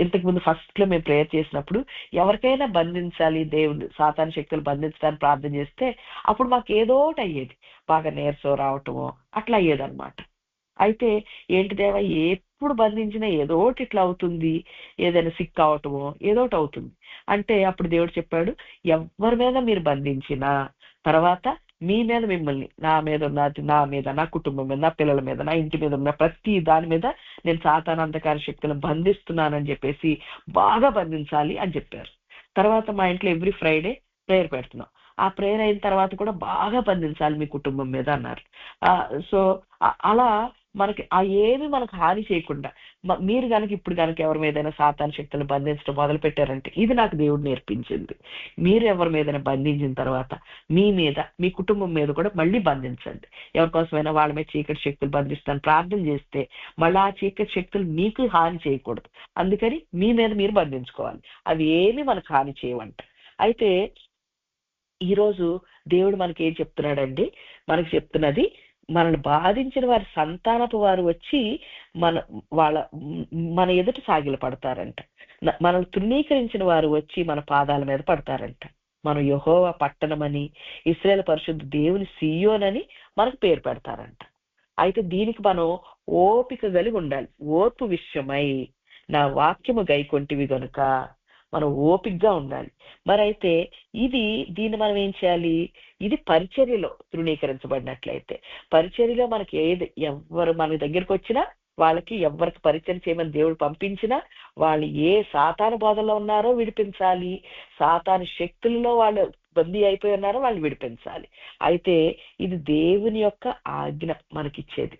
ఇంతకు ముందు ఫస్ట్ లో మేము ప్రేయర్ చేసినప్పుడు ఎవరికైనా బంధించాలి దేవుడు సాతాను శక్తులు బంధించడానికి ప్రార్థన చేస్తే అప్పుడు మాకు ఏదోటి అయ్యేది, బాగా నీరసం రావటమో అట్లా అయ్యేదన్నమాట. అయితే ఏంటి దేవా ఎప్పుడు బంధించినా ఏదోటి ఇట్లా అవుతుంది, ఏదైనా సిక్ అవటమో ఏదోటి అవుతుంది అంటే అప్పుడు దేవుడు చెప్పాడు, ఎవరి మీద మీరు బంధించినా తర్వాత మీ మీద మిమ్మల్ని నా మీద నా కుటుంబం మీద, నా పిల్లల మీద, నా ఇంటి మీద ఉన్న ప్రతి దాని మీద నేను సాతాను అంధకార శక్తులను బంధిస్తున్నానని చెప్పేసి బాగా బంధించాలి అని చెప్పారు. తర్వాత మా ఇంట్లో ఎవ్రీ ఫ్రైడే ప్రేయర్ పెడుతున్నాం. ఆ ప్రేయర్ అయిన తర్వాత కూడా బాగా బంధించాలి మీ కుటుంబం మీద అన్నారు. సో అలా మనకి ఏమి మనకు హాని చేయకుండా మీరు కనుక ఇప్పుడు కనుక ఎవరి మీదైనా సాతాను శక్తులు బంధించడం మొదలు పెట్టారంటే ఇది నాకు దేవుడు నేర్పించింది. మీరు ఎవరి మీదైనా బంధించిన తర్వాత మీ మీద మీ కుటుంబం మీద కూడా మళ్ళీ బంధించండి. ఎవరికోసమైనా వాళ్ళ మీద చీకటి శక్తులు బంధిస్తాను ప్రార్థన చేస్తే మళ్ళీ ఆ చీకటి శక్తులు మీకు హాని చేయకూడదు. అందుకని మీ మీద మీరు బంధించుకోవాలి, అవి ఏమి మనకు హాని చేయవంట. అయితే ఈరోజు దేవుడు మనకి ఏం చెప్తున్నాడండి, మనకి చెప్తున్నది మనల్ని బాధించిన వారి సంతానపు వారు వచ్చి మన ఎదుట సాగిలు పడతారంట. మనల్ని తృణీకరించిన వారు వచ్చి మన పాదాల మీద పడతారంట. మనం యెహోవా పట్టణమని ఇశ్రాయేలు పరిశుద్ధ దేవుని సియోనని మనకు పేరు పెడతారంట. అయితే దీనికి మనం ఓపిక కలిగి ఉండాలి. ఓర్పు విషయమై నా వాక్యము గైకొంటివి గనుక మనం ఓపికగా ఉండాలి. మరైతే దీన్ని మనం ఏం చేయాలి, ఇది పరిచర్యలో తృణీకరించబడినట్లయితే పరిచర్యలో మనకి ఎవరు మన దగ్గరికి వచ్చినా వాళ్ళకి ఎవరికి పరిచయం చేయమని దేవుడు పంపించినా వాళ్ళు ఏ సాతాను బోధలో ఉన్నారో విడిపించాలి, సాతాను శక్తుల్లో వాళ్ళు బందీ అయిపోయి ఉన్నారో వాళ్ళు విడిపించాలి. అయితే ఇది దేవుని యొక్క ఆజ్ఞ మనకిచ్చేది.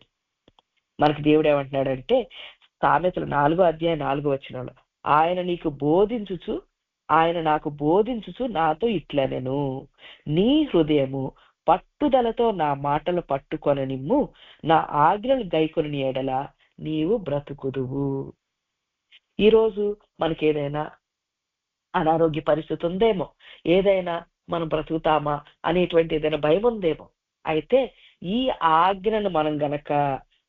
మనకి దేవుడు ఏమంటున్నాడంటే సామెతలు 4:4 ఆయన నాకు బోధించుచు నాతో ఇట్లనెను, నీ హృదయము పట్టుదలతో నా మాటలు పట్టుకొననిమ్ము, నా ఆజ్ఞలు గైకొని ఎడల నీవు బ్రతుకుదువు. ఈరోజు మనకి ఏదైనా అనారోగ్య పరిస్థితి ఉందేమో, ఏదైనా మనం బ్రతుకుతామా అనేటువంటి ఏదైనా భయం ఉందేమో. అయితే ఈ ఆజ్ఞను మనం గనక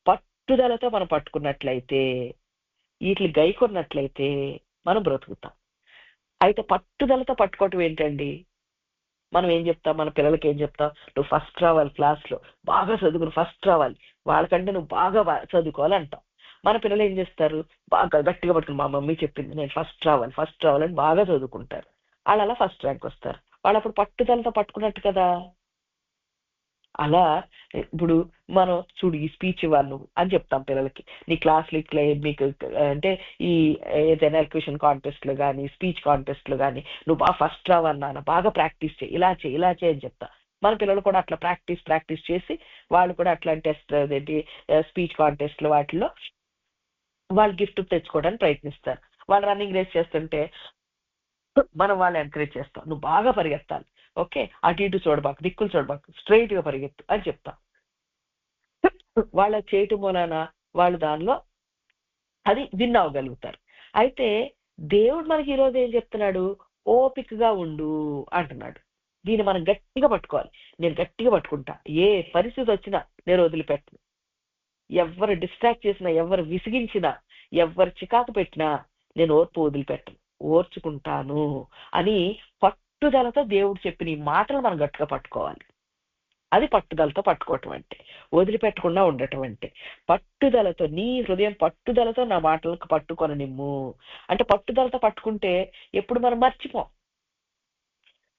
పట్టుదలతో మనం పట్టుకున్నట్లయితే, వీటిని గైకొన్నట్లయితే మనం బ్రతుకుతాం. అయితే పట్టుదలతో పట్టుకోవటం ఏంటండి, మనం ఏం చెప్తాం, మన పిల్లలకి ఏం చెప్తాం, నువ్వు ఫస్ట్ రావాలి, క్లాస్లో బాగా చదువుకుని ఫస్ట్ రావాలి, వాళ్ళకంటే నువ్వు బాగా చదువుకోవాలంటాం. మన పిల్లలు ఏం చేస్తారు, బాగా గట్టిగా పట్టుకుని మా మమ్మీ చెప్పింది నేను ఫస్ట్ రావాలని బాగా చదువుకుంటారు. వాళ్ళు అలా ఫస్ట్ ర్యాంక్ వస్తారు. వాళ్ళు అప్పుడు పట్టుదలతో పట్టుకున్నట్టు కదా. అలా ఇప్పుడు మనం చూడు ఈ స్పీచ్ ఇవ్వాలి నువ్వు అని చెప్తాం పిల్లలకి. నీ క్లాస్లో ఇట్లా మీకు అంటే ఈ ఏదైనా ఎలక్యూషన్ కాంటెస్ట్లు కానీ స్పీచ్ కాంటెస్ట్లు కానీ నువ్వు బాగా ఫస్ట్ రావన్నా బాగా ప్రాక్టీస్ చేయి, ఇలా చేయి ఇలా చేయి అని చెప్తా. మన పిల్లలు కూడా అట్లా ప్రాక్టీస్ చేసి వాళ్ళు కూడా అట్లాంటి టెస్ట్ అదేంటి స్పీచ్ కాంటెస్ట్లు వాటిల్లో వాళ్ళు గిఫ్ట్ తెచ్చుకోవడానికి ప్రయత్నిస్తారు. వాళ్ళు రన్నింగ్ రేస్ చేస్తుంటే మనం వాళ్ళు ఎంకరేజ్ చేస్తాం, నువ్వు బాగా పరిగెత్తాలి, ఓకే, అటు ఇటు చూడబాకు, దిక్కులు చూడబాకు, స్ట్రైట్ గా పరిగెత్తు అని చెప్తాం. వాళ్ళ చేయటం వలన వాళ్ళు దానిలో అది విన్ అవ్వగలుగుతారు. అయితే దేవుడు మనకి ఈరోజు ఏం చెప్తున్నాడు? ఓపికగా ఉండు అంటున్నాడు. దీన్ని మనం గట్టిగా పట్టుకోవాలి. నేను గట్టిగా పట్టుకుంటా, ఏ పరిస్థితి వచ్చినా నేను వదిలిపెట్టను. ఎవరు డిస్ట్రాక్ట్ చేసినా, ఎవరు విసిగించినా, ఎవరు చికాకు పెట్టినా నేను ఓర్పు వదిలిపెట్టను, ఓర్చుకుంటాను అని పట్టుదలతో దేవుడు చెప్పిన ఈ మాటలు మనం గట్టిగా పట్టుకోవాలి. అది పట్టుదలతో పట్టుకోవటం అంటే, వదిలిపెట్టకుండా ఉండటం అంటే. పట్టుదలతో నీ హృదయం పట్టుదలతో నా మాటలకు పట్టుకొని నిమ్ము అంటే, పట్టుదలతో పట్టుకుంటే ఎప్పుడు మనం మర్చిపోం.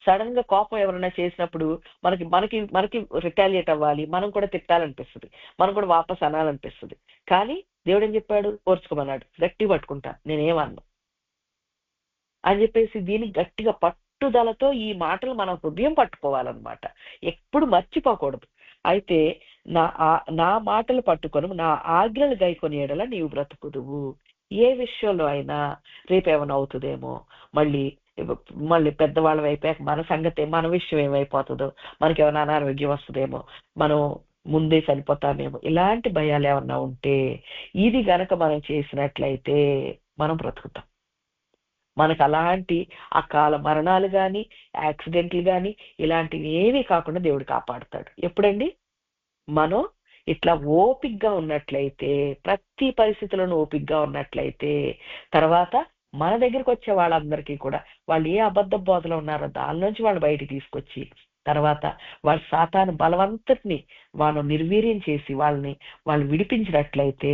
సడన్ గా కోపం ఎవరైనా చేసినప్పుడు మనకి మనకి మనకి రిటాలియేట్ అవ్వాలి, మనం కూడా తిట్టాలనిపిస్తుంది, మనం కూడా వాపస్ అనాలనిపిస్తుంది. కానీ దేవుడు ఏం చెప్పాడు? ఓర్చుకోమన్నాడు, గట్టి పట్టుకుంటా, నేనేమన్నా అని చెప్పేసి దీన్ని గట్టిగా పట్టుదలతో ఈ మాటలు మనం హృదయం పట్టుకోవాలన్నమాట, ఎప్పుడు మర్చిపోకూడదు. అయితే నా మాటలు పట్టుకొని నా ఆజ్ఞలు గైకొని ఎడల నీవు బ్రతుకుదువు. ఏ విషయంలో అయినా రేపేమైనా అవుతుందేమో, మళ్ళీ పెద్దవాళ్ళం అయిపోయాక మన సంగతి మన విషయం ఏమైపోతుందో, మనకేమైనా అనారోగ్యం వస్తుందేమో, మనం ముందే చనిపోతామేమో, ఇలాంటి భయాలు ఏమన్నా ఉంటే ఇది గనక మనం చేసినట్లయితే మనం బ్రతుకుతాం. మనకు అలాంటి అకాల మరణాలు కానీ యాక్సిడెంట్లు కానీ ఇలాంటివి ఏమీ కాకుండా దేవుడు కాపాడుతాడు. ఎప్పుడండి? మనం ఇట్లా ఓపిగ్గా ఉన్నట్లయితే, ప్రతి పరిస్థితులను ఓపిగ్గా ఉన్నట్లయితే, తర్వాత మన దగ్గరికి వచ్చే వాళ్ళందరికీ కూడా వాళ్ళు ఏ అబద్ధ బోధలో ఉన్నారో దాని నుంచి వాళ్ళు బయటికి తీసుకొచ్చి, తర్వాత వాళ్ళ సాతాను బలవంతటిని వాళ్ళు నిర్వీర్యం చేసి వాళ్ళు విడిపించినట్లయితే,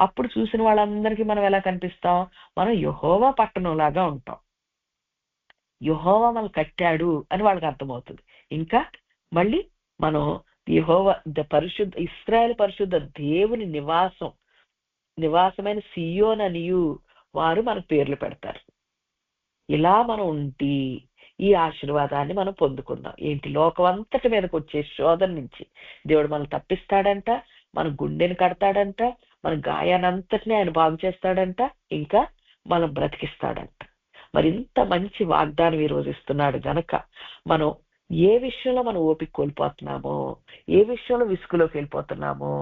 అప్పుడు చూసిన వాళ్ళందరికీ మనం ఎలా కనిపిస్తాం? మనం యెహోవా పట్టణంలాగా ఉంటాం. యెహోవా మనల్ని కట్టాడు అని వాళ్ళకి అర్థమవుతుంది. ఇంకా మళ్ళీ మనం యెహోవా ఇశ్రాయేలు పరిశుద్ధ దేవుని నివాసమైన సియోన్ అనియు వారు మనకు పేర్లు పెడతారు. ఇలా మనం ఉండి ఈ ఆశీర్వాదాన్ని మనం పొందుకుందాం. ఏంటి? లోకం అంతటి మీదకి వచ్చే శోధన నుంచి దేవుడు మనం తప్పిస్తాడంట, మన గుండెని కడతాడంట, మన గాయానంతటిని ఆయన బాగు చేస్తాడంట, ఇంకా మనం బ్రతికిస్తాడంట. మరి ఇంత మంచి వాగ్దానం ఈ రోజు ఇస్తున్నాడు గనక మనం ఏ విషయంలో మనం ఓపిక కోల్పోతున్నామో, ఏ విషయంలో విసుగులోకి వెళ్ళిపోతున్నామో,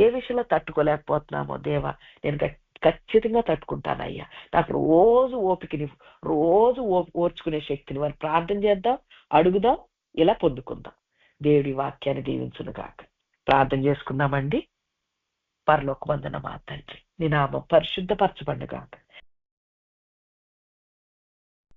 ఏ విషయంలో తట్టుకోలేకపోతున్నామో, దేవా నేను ఖచ్చితంగా తట్టుకుంటానయ్యా, నాకు రోజు ఓపికని, రోజు ఓర్చుకునే శక్తిని వారు ప్రార్థన చేద్దాం, అడుగుదాం, ఇలా పొందుకుందాం. దేవుడి వాక్యాన్ని దీవించును గాక. ప్రార్థన చేసుకుందామండి. పరలోకమందున్న మా తండ్రి, నీ నామం పరిశుద్ధపరచబడును గాక.